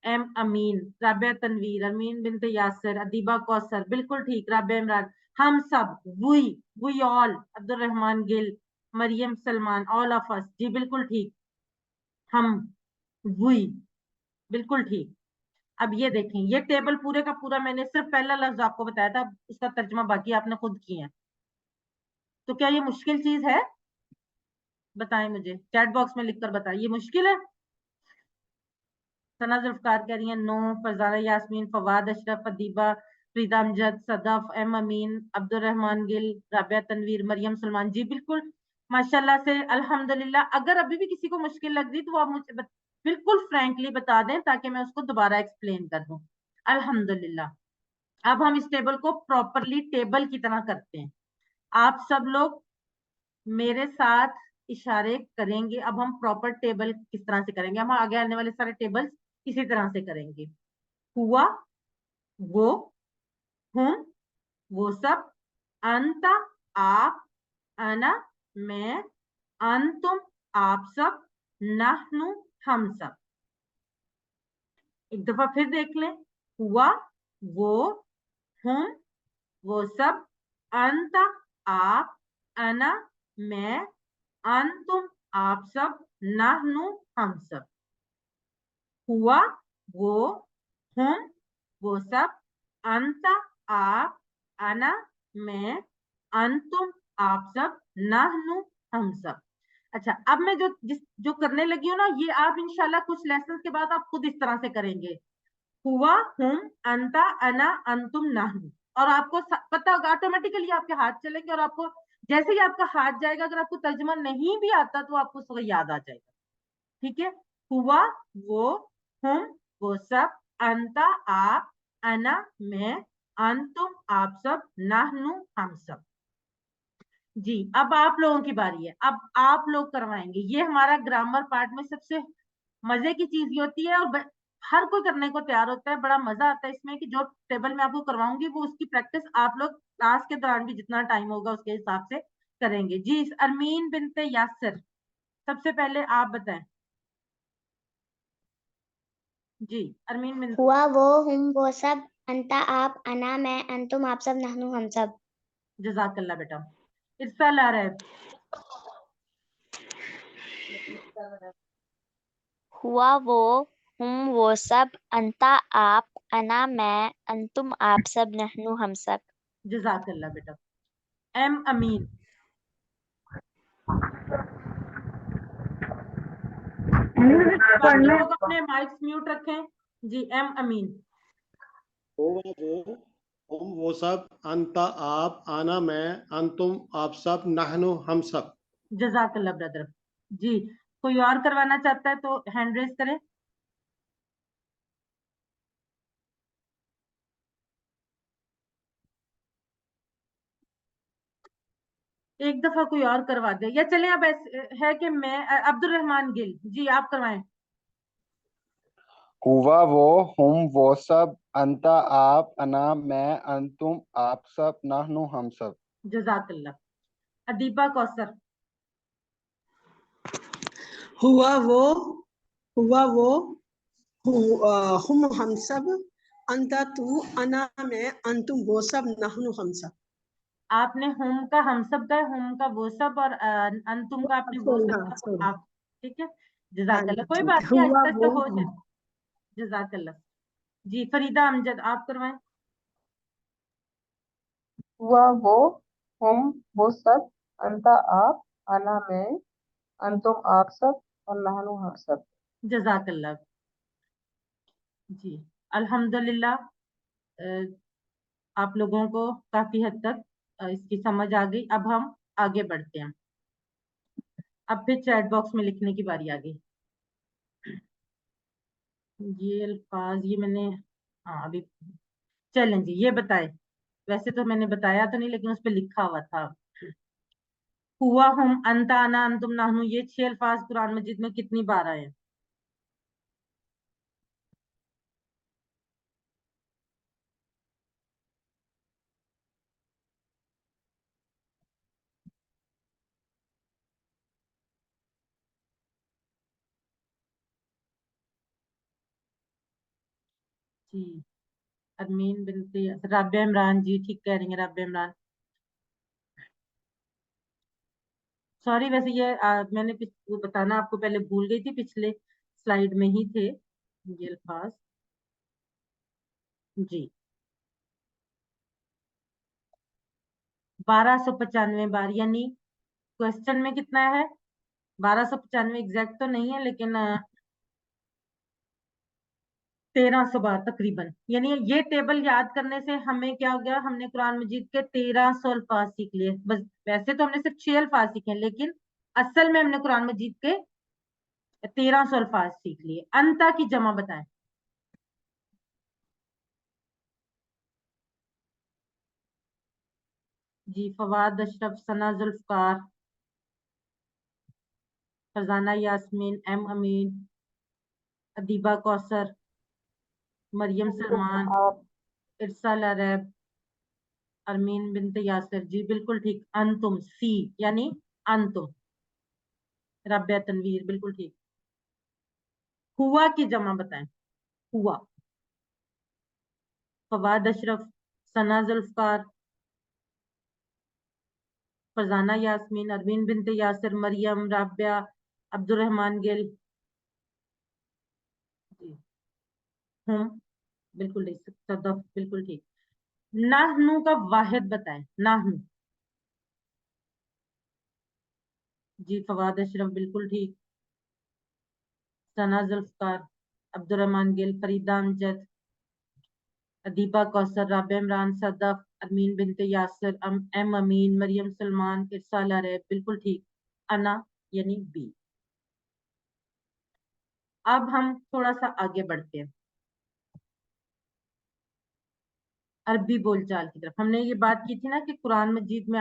[SPEAKER 1] ایم امین, رابعہ تنویر, ارمین بنت یاسر, ادیبہ کوثر, بالکل ٹھیک. رابعہ عمران, ہم سب, وی آل, عبد الرحمان گل, مریم سلمان, آل آف اس, جی بالکل ٹھیک. ہم, وی, بالکل ٹھیک. اب یہ دیکھیں, یہ ٹیبل پورے کا پورا میں نے صرف پہلا لفظ آپ کو بتایا تھا, اس کا ترجمہ باقی آپ نے خود کیا ہے. تو کیا یہ مشکل چیز ہے؟ بتائیں مجھے, چیٹ باکس میں لکھ کر بتائیں, یہ مشکل ہے؟ ثنا ذوالفقار کہہ رہی ہیں نو, فرزانہ یاسمین, فواد اشرف, ادیبہ, فریدہ امجد, صدف, ایم امین, عبد الرحمان گل, رابعہ تنویر, مریم سلمان, جی بالکل ماشاءاللہ سے, الحمدللہ. اگر ابھی بھی کسی کو مشکل لگ رہی تو آپ مجھے بالکل فرینکلی بتا دیں, تاکہ میں اس کو دوبارہ ایکسپلین کر دوں. الحمدللہ. اب ہم اس ٹیبل کو پراپرلی ٹیبل کی طرح کرتے ہیں. آپ سب لوگ میرے ساتھ اشارے کریں گے. اب ہم پراپر ٹیبل کس طرح سے کریں گے, ہم آگے آنے والے سارے ٹیبل اسی طرح سے کریں گے. ہوا, وہ, ہم, وہ سب, انتا, آپ, انا, میں, انتم, آپ سب, نحنو, ہم سب. ایک دفعہ پھر دیکھ لیں. ہوا, وہ, ہم, وہ سب, انتا, آپ, انا, میں, انتم, آپ سب, نحنو, ہم سب. ہوا, وہ, ہم, وہ سب, انتا, آپ, انا, میں, انتم, آپ سب, نحنو, ہم سب. اچھا اب میں جو کرنے لگی ہوں نا, یہ آپ انشاءاللہ کچھ لیسنز کے بعد آپ خود اس طرح سے کریں گے. ہوا, ہم, انتا, انا, انتم, نحنو. اور آپ کو پتا ہوگا آٹومیٹیکلی آپ کے ہاتھ چلیں گے, اور آپ کو جیسے ہی آپ کا ہاتھ جائے گا, اگر آپ کو ترجمہ نہیں بھی آتا تو آپ کو اس وقت یاد آ جائے گا. ٹھیک ہے, ہوا, وہ, ہم, وہ سب, انتا, آپ, انا, میں, انتم, آپ سب, نحنو, ہم سب. جی اب آپ لوگوں کی باری ہے, اب آپ لوگ کروائیں گے. یہ ہمارا گرامر پارٹ میں سب سے مزے کی چیز یہ ہوتی ہے, اور ہر کوئی کرنے کو تیار ہوتا ہے. بڑا مزہ آتا ہے اس میں کہ جو ٹیبل میں آپ کو کرواؤں گی وہ اس کی پریکٹس آپ لوگ کلاس کے دوران بھی جتنا ٹائم ہوگا اس کے حساب سے کریں گے. جی ارمین بنت یاسر, سب سے پہلے آپ بتائیں. جی ارمین بنت.
[SPEAKER 2] ہوا, وہ, ہم, وہ سب, انتا, آپ, انا, میں, انتم, آپ سب, نحنو, ہم سب.
[SPEAKER 1] جزاک اللہ بیٹا. ارسال آ رہا ہے.
[SPEAKER 3] ہوا, وہ,
[SPEAKER 2] ہم وہ سب، انتا آپ، انا میں، انتم آپ سب، نحنو ہم سب.
[SPEAKER 1] جزاک اللہ بیٹا. ایم امین. باقی لوگ اپنے مائکس میوٹ رکھیں. جی ایم امین.
[SPEAKER 3] ہم وہ سب، انتا آپ، آنا میں، انتم آپ سب، نحنو ہم سب.
[SPEAKER 1] جزاک اللہ برادر. جی کوئی اور کروانا چاہتا ہے تو ہینڈ ریز کریں. ایک دفعہ کوئی اور کروا دے یا چلیں. اب ہے کہ میں عبد الرحمان گل جی آپ کروائیں.
[SPEAKER 4] ہوا وہ، ہم وہ سب، انتا آپ، انا میں، انتم آپ سب، نحنو ہم سب.
[SPEAKER 1] جزاک اللہ. ادیبہ کوثر.
[SPEAKER 5] ہوا وہ ہم ہم سب، انتا تو، انا میں، انتم وہ سب، نحنو ہم سب.
[SPEAKER 1] آپ نے ہم کا ہم سب کا، ہم کا وہ سب، اور انتم کا آپ نے وہ سب کا آپ. ٹھیک ہے جزاک اللہ. کوئی بات نہیں آہستہ آہستہ ہو جائے. جزاک اللہ. جی فریدہ امجد آپ کروائیں.
[SPEAKER 6] ہوا وہ، ہم وہ سب، انتا آپ، انا میں، انتم آپ سب، اور نحنو ہم سب.
[SPEAKER 1] جزاک اللہ. جی الحمدللہ آپ لوگوں کو کافی حد تک اس کی سمجھ آ گئی. اب ہم آگے بڑھتے ہیں. اب پھر چیٹ باکس میں لکھنے کی باری آ گئی. یہ الفاظ یہ میں نے ابھی چلیں جی یہ بتائے. ویسے تو میں نے بتایا تو نہیں لیکن اس پہ لکھا ہوا تھا. ہوا، ہم، انتا، انا، انتم، نحنو، یہ 6 الفاظ قرآن مجید میں کتنی بار آئے ہیں؟ جی ارمین بنت رابعہ عمران جی ٹھیک کہہ رہی ہیں. رابعہ عمران سوری ویسے یہ میں نے بتانا آپ کو پہلے بھول گئی تھی. پچھلے سلائیڈ میں ہی تھے یہ الفاظ. جی 1295 بار یعنی کوشچن میں کتنا ہے 1295 ایگزیکٹ تو نہیں ہے لیکن 1300 بار تقریباً. یعنی یہ ٹیبل یاد کرنے سے ہمیں کیا ہو گیا, ہم نے قرآن مجید کے 1300 الفاظ سیکھ لیے. بس ویسے تو ہم نے صرف 6 الفاظ سیکھے لیکن اصل میں ہم نے قرآن مجید کے 1300 الفاظ سیکھ لیے. انتا کی جمع بتائیں. جی فواد اشرف, ثنا ذوالفقار, فرزانہ یاسمین, ایم امین, ادیبہ کوثر, مریم سلمان, ارسال عرب, ارمین بنت یاسر. جی بالکل ٹھیک. انتم سی یعنی انتم. رابعہ تنویر بالکل ٹھیک. ہوا کی جمع بتائیں. ہوا. فواد اشرف, ثنا ذوالفقار, فرزانہ یاسمین, ارمین بنت یاسر, مریم, رابعہ, عبد الرحمان گل. جی ہم بالکل ٹھیک. صدف بالکل ٹھیک. نحنو کا واحد بتائیں. نحنو. جی فواد اشرف بالکل ٹھیک. ثنا ذوالفقار, عبد الرحمان گل, فریدہ امجد, ادیبہ کوثر, رابعہ عمران, صدف, ارمین بنت یاسر, ایم امین, مریم سلمان, ارسال عرب بالکل ٹھیک. انا یعنی بی. اب ہم تھوڑا سا آگے بڑھتے ہیں عربی بول چال کی طرف. ہم نے یہ بات کی تھی نا کہ قرآن مجید میں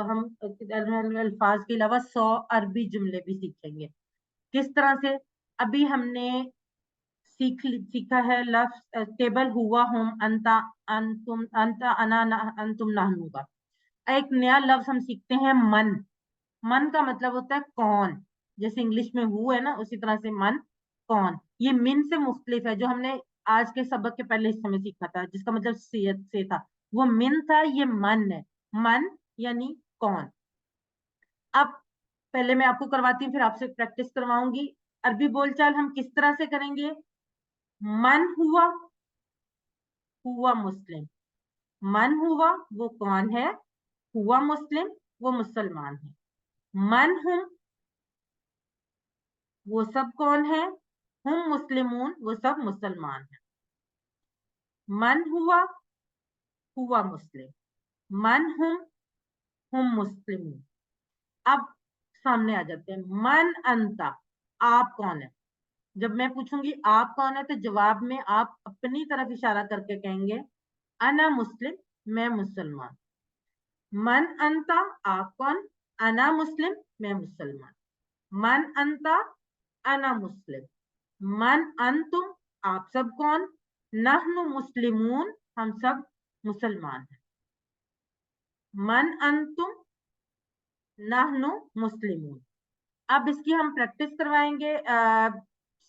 [SPEAKER 1] ہم الفاظ کے علاوہ 100 عربی جملے بھی سیکھیں گے. کس طرح سے؟ ابھی ہم نے سیکھا ہے لفظ ٹیبل ہوا, ہم, انتا, انتم, انتا, انا, انتم, نحنو کا. ایک نیا لفظ ہم سیکھتے ہیں من. من کا مطلب ہوتا ہے کون. جیسے انگلش میں ہو ہے نا اسی طرح سے من کون. یہ من سے مختلف ہے جو ہم نے آج کے سبق کے پہلے حصے میں سیکھا تھا جس کا مطلب سے تھا. وہ من تھا, یہ من ہے. من یعنی کون. اب پہلے میں آپ کو کرواتی ہوں پھر آپ سے پریکٹس کرواؤں گی. عربی بول چال ہم کس طرح سے کریں گے मन हुआ, हुआ मुस्लिम। मन हुआ वो कौन है, हुआ मुस्लिम वो मुसलमान है। मन हुम वो सब कौन है, हुम मुस्लिमून वो सब मुसलमान है। मन हुआ, हुआ मुस्लिम। मन हुम मुस्लिमून। अब सामने आ जाते हैं, मन अंता, आप कौन है। जब मैं पूछूंगी आप कौन है तो जवाब में आप अपनी तरफ इशारा करके कहेंगे अना मुस्लिम, मैं मुसलमान। मन अंता, आप कौन, अना मुस्लिम, मैं मुसलमान। मन अंता, अना मुस्लिम। मन अंतुम, आप सब कौन, नहनु मुस्लिमून, हम सब मुसलमान हैं। मन अंतुम, नहनु मुस्लिमून। अब इसकी हम प्रैक्टिस करवाएंगे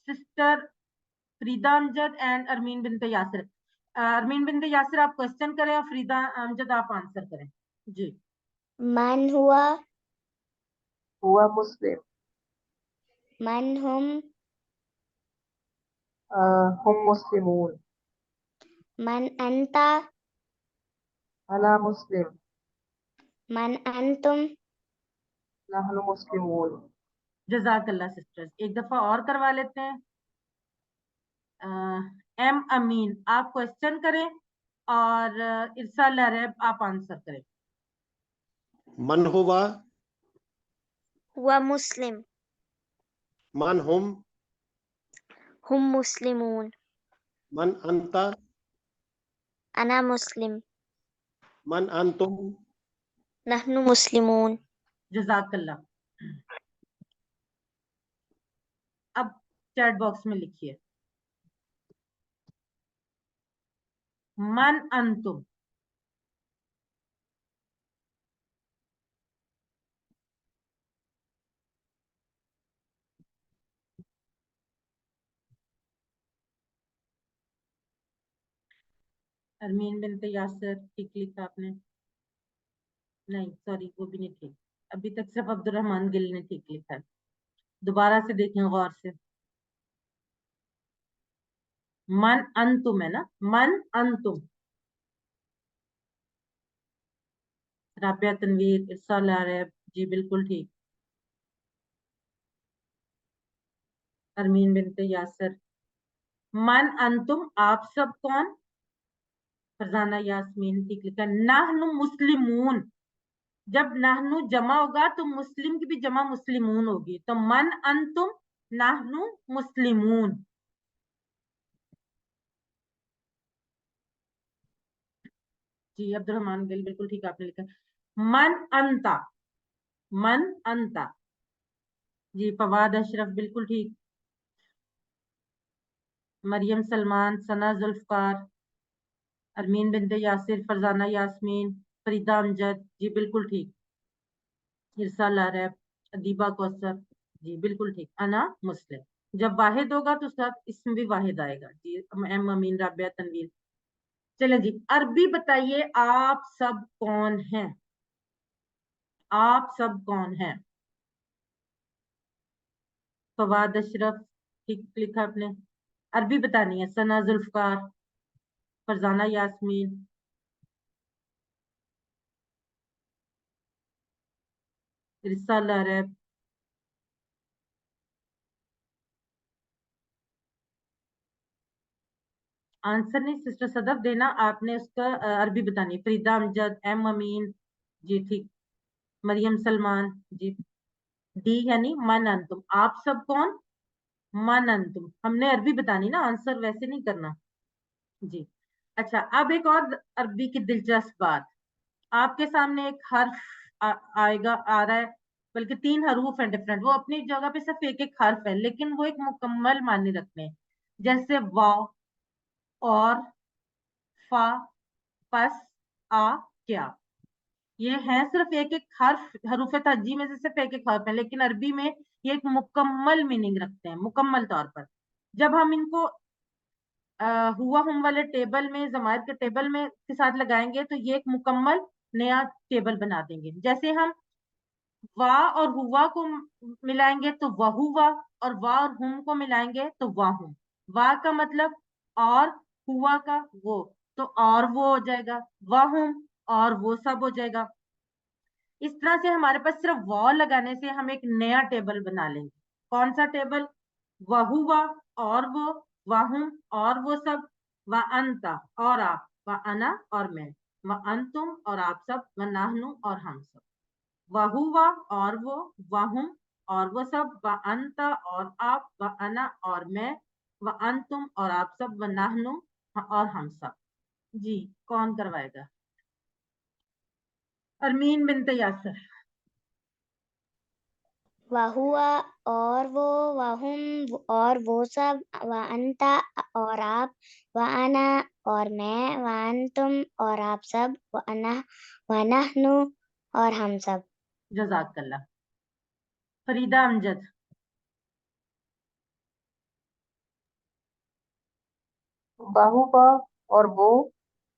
[SPEAKER 1] sister Farida Amjad and अरमीन bint Yasir. अरमीन bint Yasir आप क्वेश्चन करें और फरीदा अमजद आप आंसर करें जी।
[SPEAKER 2] मन हुआ,
[SPEAKER 6] हुआ मुस्लिम।
[SPEAKER 2] मन हुम,
[SPEAKER 6] हम मुस्लिमून।
[SPEAKER 2] मन अंता,
[SPEAKER 6] अना मुस्लिम।
[SPEAKER 2] मन अंतुम,
[SPEAKER 6] नहनु मुस्लिमून।
[SPEAKER 1] जजाकल्ला सिस्टर्स, एक दफा और करवा लेते हैं। एम अमीन आप क्वेश्चन करें और इरसा लहरेब आप आंसर करें।
[SPEAKER 3] मन हुआ,
[SPEAKER 2] हुआ मुस्लिम,
[SPEAKER 3] मन हुम,
[SPEAKER 2] हुम मुस्लिमून,
[SPEAKER 3] मन अंता,
[SPEAKER 2] अना मुस्लिम,
[SPEAKER 3] मन अंतुम।
[SPEAKER 2] नहनु मुस्लिमून।
[SPEAKER 1] जजाकल्ला। अब चैट बॉक्स में लिखिए मन अंतुम। अरमीन बिनत यासिर ठीक लिखा आपने, नहीं सॉरी वो भी नहीं ठीक, अभी तक सिर्फ अब्दुर्रहमान गिल ने ठीक लिखा है। दोबारा से देखें गौर से। मन अंतुम है ना, मन अंतुम। राबिया तनवीर, इरसा लारैब जी बिल्कुल ठीक। अरमीन बिनत यासिर, मन अंतुम आप सब कौन। फरजाना यास्मीन ठीक लिखा। नाहनु मुस्लिमून, जब नाहनु जमा होगा तो मुस्लिम की भी जमा मुस्लिमून होगी, तो मन अंतुम नाहनु मुस्लिमून। जी अब्दुर्रहमान गिल बिल्कुल ठीक आपने लिखा। मन अंता, मन अंता। जी फवाद अशरफ बिल्कुल ठीक। मरियम सलमान, सना जुल्फकार, अरमीन बिनत यासिर, फरजाना यास्मीन, फरीदा अमजद जी बिल्कुल ठीक। इरसा लारैब, अदीबा कौसर जी बिल्कुल ठीक। अना मुस्लिम, जब वाहिद होगा तो साथ इसमें भी वाहिद आएगा जी। एम अमीन, राबिया तनवीर। चलें जी, अरबी बताइए आप सब कौन हैं, आप सब कौन हैं। फवाद अशरफ ठीक लिखा आपने। अरबी बतानी है, सना जुल्फकार, फरजाना यास्मीन, इरसा लारैब। आंसर नहीं सिस्टर सदफ देना, आपने उसका अरबी बतानी। फरीदा अमजद, एम अमीन जी ठीक। मरियम सलमान जी, डी यानी मन अंतुम, आप सब कौन, मन अंतुम। हमने अरबी बतानी ना, आंसर वैसे नहीं करना जी। अच्छा अब एक और अरबी की दिलचस्प बात, आपके सामने एक हर्फ आएगा, आ रहा है, बल्कि 3 हरूफ हैं डिफरेंट, वो अपनी जगह पे सिर्फ एक एक हर्फ है लेकिन वो एक मुकम्मल मानी रखते हैं। जैसे वाव और फा, पस, आ, क्या, ये है सिर्फ एक एक हर्फ, हरूफ तहज्जी में से सिर्फ एक एक हर्फ है, लेकिन अरबी में ये एक मुकम्मल मीनिंग रखते हैं, मुकम्मल तौर पर। जब हम इनको हुआ हम वाले टेबल में, जमायर के टेबल में के साथ लगाएंगे तो ये एक मुकम्मल नया टेबल बना देंगे। जैसे हम वाह और हुआ को मिलाएंगे तो वहुवा, और वाह और हुम को मिलाएंगे तो वाहुम। وا کا مطلب اور، ہوا کا وہ، تو اور وہ ہو جائے گا، وہم اور وہ سب ہو جائے گا. اس طرح سے ہمارے پاس صرف واو لگانے سے ہم ایک نیا ٹیبل بنا لیں گے. کون سا ٹیبل؟ وہوا اور وہ، وہم اور وہ سب، وانتا اور آپ، وانا اور میں، وانتم اور آپ سب، ونحنو اور ہم سب. وہوا اور وہ، وہم اور وہ سب، وانتا اور آپ، وانا اور میں، وانتم اور آپ سب، ونحنو اور ہم سب. جی کون کروائے گا؟ ارمین بنت یاسر.
[SPEAKER 2] وہوا اور وہ، وہم اور وہ سب، وانتا اور آپ، وانا اور میں، وانتم اور آپ سب، ونحنو اور ہم سب.
[SPEAKER 1] جزاک اللہ. فریدہ امجد.
[SPEAKER 6] وہوا اور وہ،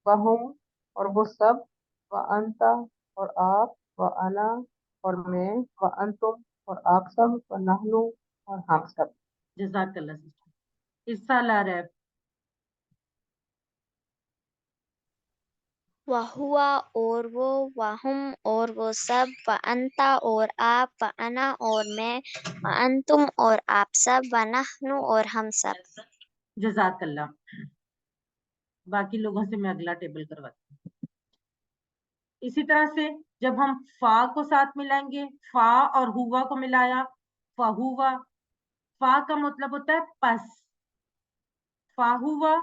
[SPEAKER 6] وہم اور وہ سب، وانتا اور آپ، وانا اور میں، وانتم اور آپ سب، ونحنو اور ہم سب.
[SPEAKER 1] جزاک اللہ سسٹر. ارسال عارف.
[SPEAKER 2] وہوا اور وہ، وہم اور وہ سب، وانتا اور آپ، وانا اور میں، وانتم اور آپ سب، ونحنو اور ہم سب.
[SPEAKER 1] جزاک اللہ. باقی لوگوں سے میں اگلا ٹیبل کرواتی ہوں. اسی طرح سے جب ہم فا کو ساتھ ملائیں گے، فا اور ہوا کو ملایا، فہوا. فا کا مطلب ہوتا ہے پس، فا ہوا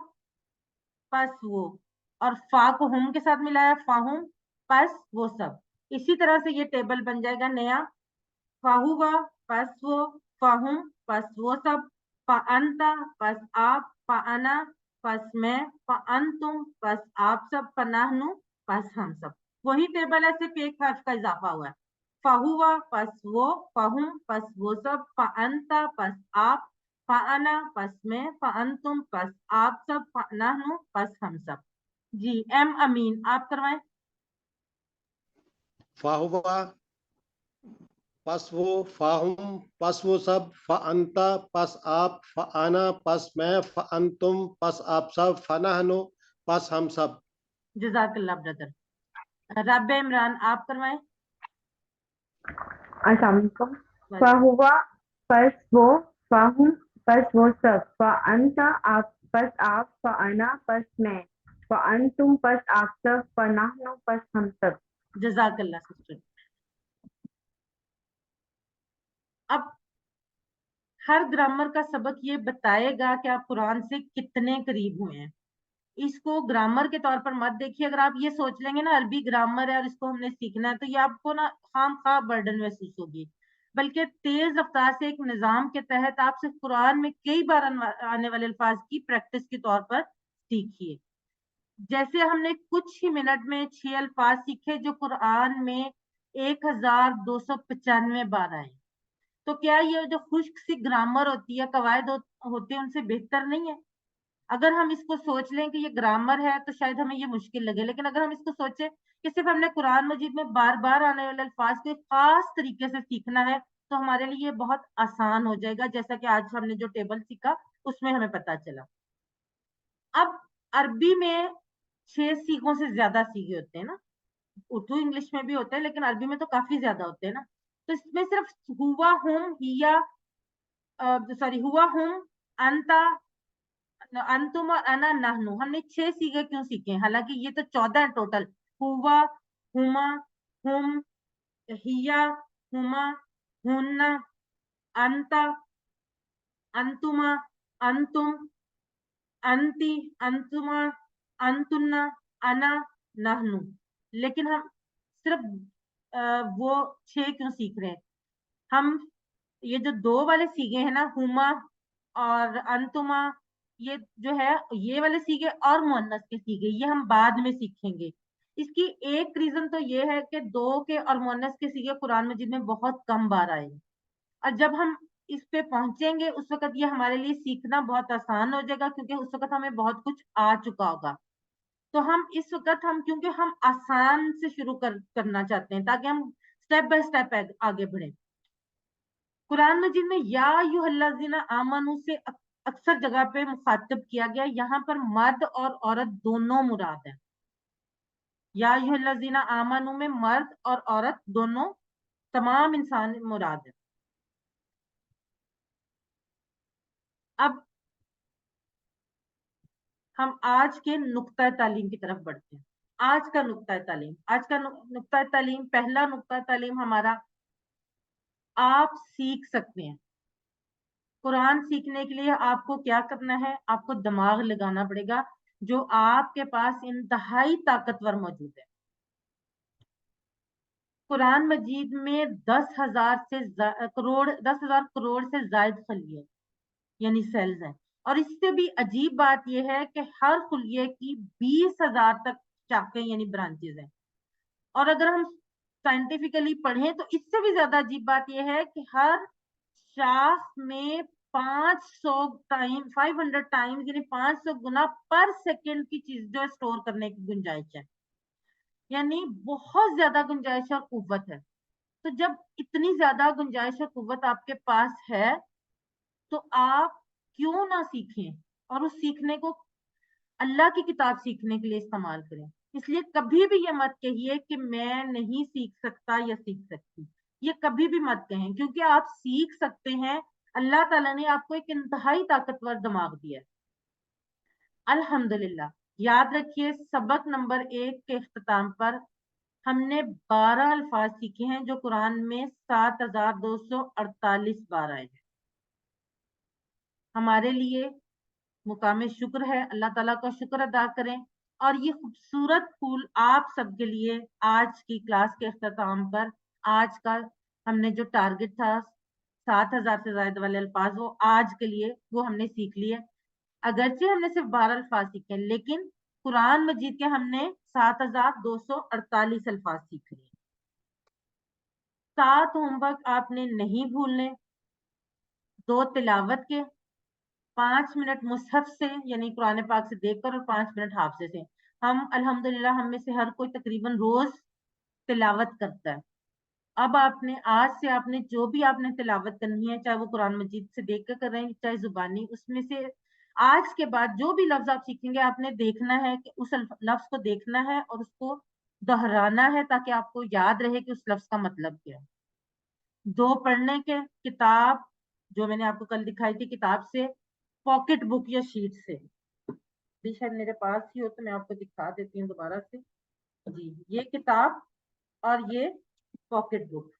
[SPEAKER 1] پس وہ، اور فا کو ہم کے ساتھ ملایا، فاہم پس وہ سب. اسی طرح سے یہ ٹیبل بن جائے گا نیا. فاہوا پس وہ، فاہم پس وہ سب، فانتا پس آپ، فانا پس میں، فانتم پس آپ سب، فنحنو پس ہم سب. وہی ٹیبل ہے، صرف ایک حرف کا اضافہ ہوا ہے. فہوا پس وہ، فہم پس وہ سب، فانتا پس آپ، فانا پس میں، فانتم پس آپ سب، فنحنو پس ہم سب. جی ایم امین آپ کروائیں.
[SPEAKER 3] فاہوا پس وہ، فاہم پس وہ سب، فانتا پس آپ، فانا پس میں، فانتم پس آپ سب، فنحنو پس ہم سب.
[SPEAKER 1] جزاک اللہ بردر. رابع عمران آپ کروائیں.
[SPEAKER 7] السلام علیکم. فہوا پس وہ، فہم پس وہ سب، فانتا آپ پس آپ، فانا پس میں، فانتم پس آپ سب، فنحنو پس ہم سب.
[SPEAKER 1] جزاک اللہ سسٹر. اب ہر گرامر کا سبق یہ بتائے گا کہ آپ قرآن سے کتنے قریب ہوئے ہیں. اس کو گرامر کے طور پر مت دیکھیے. اگر آپ یہ سوچ لیں گے نا عربی گرامر ہے اور اس کو ہم نے سیکھنا ہے، تو یہ آپ کو نا خام خواہ برڈن محسوس ہوگی. بلکہ تیز رفتار سے ایک نظام کے تحت آپ صرف قرآن میں کئی بار آنے والے الفاظ کی پریکٹس کے طور پر سیکھیے. جیسے ہم نے کچھ ہی منٹ میں 6 الفاظ سیکھے جو قرآن میں 1295 بار آئے. تو کیا یہ جو خشک سی گرامر ہوتی ہے، قواعد ہوتے ہیں، ان سے بہتر نہیں ہے؟ اگر ہم اس کو سوچ لیں کہ یہ گرامر ہے تو شاید ہمیں یہ مشکل لگے، لیکن اگر ہم اس کو سوچیں کہ صرف ہم نے قرآن مجید میں بار بار آنے والے الفاظ کو خاص طریقے سے سیکھنا ہے، تو ہمارے لیے یہ بہت آسان ہو جائے گا. جیسا کہ آج ہم نے جو ٹیبل سیکھا اس میں ہمیں پتا چلا. اب عربی میں 6 سیگوں سے زیادہ سیگے ہوتے ہیں نا. اردو انگلش میں بھی ہوتے ہیں لیکن عربی میں تو کافی زیادہ ہوتے ہیں نا. تو اس میں صرف ہوا، ہم، ہیا، سوری ہوا، ہم، انتا، انتم اور انا، نحنو، ہم نے 6 سیگے کیوں سیکھے؟ حالانکہ یہ تو 14 ہے ٹوٹل. ہوا، ہما، ہم، ہیا، ہما، ہننا، انتا، انتما، انتم، انتی، انتما، انتنا، انا، نحنو. لیکن ہم صرف وہ 6 کیوں سیکھ رہے ہیں؟ ہم یہ جو 2 والے سیگے ہیں نا، ہما اور انتما، یہ جو ہے یہ والے سیگے اور مؤنث کے سیگے یہ ہم بعد میں سیکھیں گے. اس کی ایک ریزن تو یہ ہے کہ 2 کے اور مؤنث کے سیگے قرآن مجید میں بہت کم بار آئے. اور جب ہم اس پہ پہنچیں گے اس وقت یہ ہمارے لیے سیکھنا بہت آسان ہو جائے گا، کیونکہ اس وقت ہمیں بہت کچھ آ چکا ہوگا. تو ہم اس وقت کیونکہ ہم آسان سے شروع کرنا چاہتے ہیں تاکہ ہم سٹیپ بائی سٹیپ آگے بڑھیں. قرآن مجید میں یا ایھا الذین آمنو سے अक्सर जगह पे मुखातब किया गया, यहाँ पर मर्द और औरत दोनों मुराद है। या अय्युहल्लज़ीना आमनू में मर्द और औरत दोनों, तमाम इंसान मुराद है। अब हम आज के नुक्ता तालीम की तरफ बढ़ते हैं। आज का नुक्ता तालीम, आज का नुक्ता तालीम, पहला नुक्ता तालीम हमारा, आप सीख सकते हैं। कुरान सीखने के लिए आपको क्या करना है, आपको दिमाग लगाना पड़ेगा, जो आपके पास इंतहाई ताकतवर मौजूद है। कुरान मजीद में 10,000 करोड़ से जायद खलिए यानी सेल्स हैं, और इससे भी अजीब बात यह है कि हर खुलिये की 20,000 तक शाखें यानी ब्रांचेज हैं। और अगर हम साइंटिफिकली पढ़ें तो इससे भी ज्यादा अजीब बात यह है कि हर शाख में 500 टाइम्स यानी 500 गुना पर सेकंड की चीज जो स्टोर करने की गुंजाइश है, यानी बहुत ज्यादा गुंजाइश और कुव्वत है। तो जब इतनी ज्यादा गुंजाइश और कुव्वत आपके पास है तो आप क्यों ना सीखें और उस सीखने को अल्लाह की किताब सीखने के लिए इस्तेमाल करें। इसलिए कभी भी ये मत कहिए कि मैं नहीं सीख सकता या सीख सकती, ये कभी भी मत कहें, क्योंकि आप सीख सकते हैं। अल्लाह ताला ने आपको एक इंतहाई ताकतवर दिमाग दिया है, अल्हम्दुलिल्लाह। याद रखिए, सबक नंबर 1 के इख्तिताम पर हमने 12 अल्फाज सीखे हैं जो कुरान में 7,248 बार आए हैं। हमारे लिए मुकाम शुक्र है, अल्लाह ताला का शुक्र अदा करें। और ये खूबसूरत फूल आप सबके लिए आज की क्लास के अख्ताम पर, आज का हमने जो टारगेट था 7,000 से ज्यादा वाले अल्फाज, वो आज के लिए वो हमने सीख लिए। अगरचे हमने सिर्फ 12 अल्फाज सीखे, लेकिन कुरान मजीद के हमने 7,248 अल्फाज सीख लिए। 7 होमवर्क आपने नहीं भूलने, 2 तिलावत के, 5 मिनट मुसहफ से यानी कुरान पाक से देखकर, और 5 मिनट हाफजे से। हम अल्हम्दुलिल्लाह हम में से हर कोई तकरीबन रोज तिलावत करता है। अब आपने आज से आपने जो भी आपने तिलावत करनी है, चाहे वो कुरान मजीद से देख कर रहे हैं चाहे जुबानी, उसमें से आज के बाद जो भी लफ्ज आप सीखेंगे आपने देखना है कि उस लफ्ज को देखना है और उसको दोहराना है, ताकि आपको याद रहे कि उस लफ्ज का मतलब क्या है। 2 पढ़ने के, किताब जो मैंने आपको कल दिखाई थी किताब से, पॉकेट बुक या शीट से, भी शायद मेरे पास ही हो तो मैं आपको दिखा देती हूँ दोबारा से। जी, ये किताब और ये पॉकेट बुक,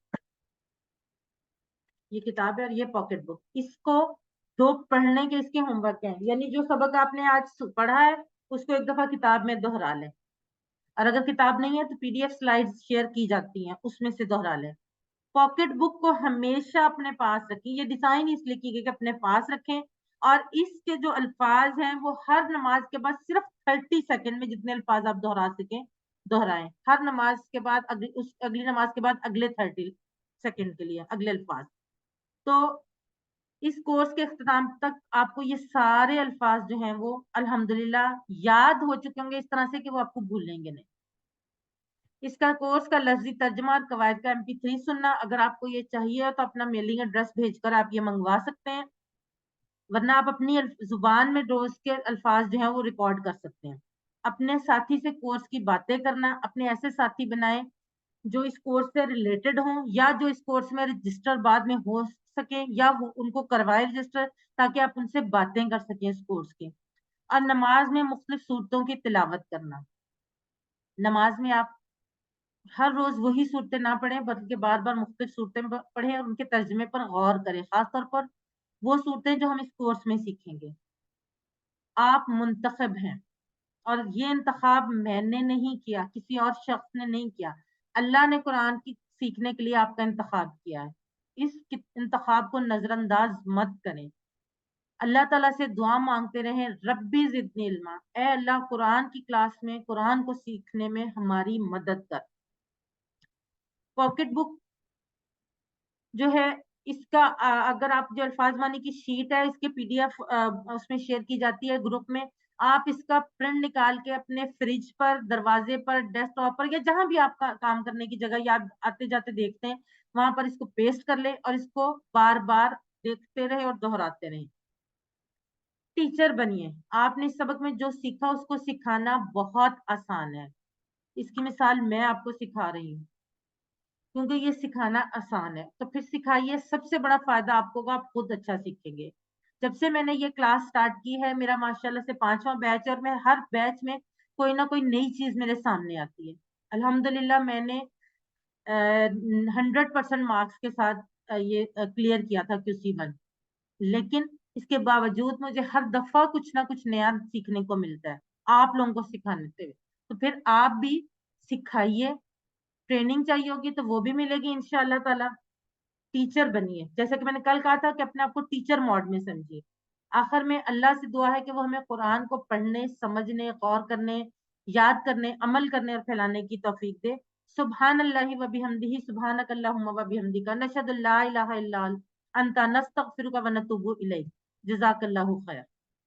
[SPEAKER 1] ये किताब है और ये पॉकेट बुक, इसको 2 पढ़ने के इसके होमवर्क हैं। यानी जो सबक आपने आज पढ़ा है उसको एक दफा किताब में दोहरा लें, और अगर किताब नहीं है तो पीडीएफ स्लाइड्स शेयर की जाती हैं, उसमें से दोहरा लें। पॉकेट बुक को हमेशा अपने पास रखें, ये डिजाइन इसलिए की गई कि अपने पास रखें, और इसके जो अल्फाज हैं वो हर नमाज के बाद सिर्फ 30 सेकंड में जितने अल्फाज आप दोहरा सकें दोहराएं। हर नमाज के बाद अगली नमाज के बाद अगले 30 सेकंड के लिए अगले अल्फाज। तो इस कोर्स के अख्ताम तक आपको ये सारे अल्फाज जो हैं वो अल्हम्दुलिल्लाह याद हो चुके होंगे इस तरह से कि वो आपको भूलेंगे नहीं। इसका कोर्स का लफ्जी तर्जमा और कवायद का MP3 सुनना, अगर आपको ये चाहिए तो अपना मेलिंग एड्रेस भेजकर आप ये मंगवा सकते हैं, वरना आप अपनी जुबान में रोज के अल्फाज जो हैं वो रिकॉर्ड कर सकते हैं। अपने साथी से कोर्स की बातें करना, अपने ऐसे साथी बनाएं जो इस कोर्स से रिलेटेड हों, या जो इस कोर्स में रजिस्टर बाद में हो सके, या वो उनको करवाए रजिस्टर, ताकि आप उनसे बातें कर सकें इस कोर्स की। और नमाज में मुख्तलिफ सूरतों की तिलावत करना, नमाज में आप हर रोज वही सूरतें ना पढ़ें बल्कि बार बार मुख्तलिफ सूरतें पढ़ें और उनके तर्जमे पर गौर करें, खासतौर पर वो सूरतें जो हम इस कोर्स में सीखेंगे। आप मुंतखब हैं, और ये इंतखाब मैंने नहीं किया, किसी और शख्स ने नहीं किया, अल्लाह ने कुरान की सीखने के लिए आपका इंतखाब किया है। इस इंतखाब को नजरअंदाज मत करें। अल्लाह ताला से दुआ मांगते रहें, रब्बी जिदनी इल्मा, ए अल्लाह कुरान की क्लास में कुरान को सीखने में हमारी मदद कर। पॉकेट बुक जो है इसका अगर आप जो अल्फाज मानी की शीट है इसके PDF उसमें शेयर की जाती है ग्रुप में, आप इसका प्रिंट निकाल के अपने फ्रिज पर, दरवाजे पर, डेस्कटॉप पर, या जहां भी आपका काम करने की जगह या आते जाते देखते हैं वहां पर इसको पेस्ट कर ले और इसको बार बार देखते रहे और दोहराते रहे। टीचर बनिए। आपने इस सबक में जो सीखा उसको सिखाना बहुत आसान है। इसकी मिसाल मैं आपको सिखा रही हूँ क्योंकि ये सिखाना आसान है, तो फिर सिखाइए। सबसे बड़ा फायदा आपको होगा, आप खुद अच्छा सीखेंगे। जब से मैंने ये क्लास स्टार्ट की है, मेरा माशाल्लाह से 5वां बैच है, और मैं हर बैच में कोई ना कोई नई चीज मेरे सामने आती है। अल्हम्दुलिल्लाह मैंने 100% मार्क्स के साथ ये क्लियर किया था QC1। लेकिन इसके बावजूद मुझे हर दफा कुछ ना कुछ नया सीखने को मिलता है आप लोगों को सिखाने से। तो फिर आप भी सिखाइए। ट्रेनिंग चाहिए होगी तो वो भी मिलेगी इंशाअल्लाह ताला। टीचर बनिए, जैसे कि मैंने कल कहा था कि अपने आप को टीचर मोड में समझिए। आखिर में अल्लाह से दुआ है कि वो हमें कुरान को पढ़ने, समझने, गौर करने, याद करने, अमल करने और फैलाने की तौफीक दे। सुभान अल्लाहि व बिहम्दिही, सुभानक अल्लाहुम्मा व बिहम्दिका, नशहदु ला इलाहा इल्ला अंता, नस्तगफिरुका व नतूबु इलैक। जज़ाकल्लाहु खैर।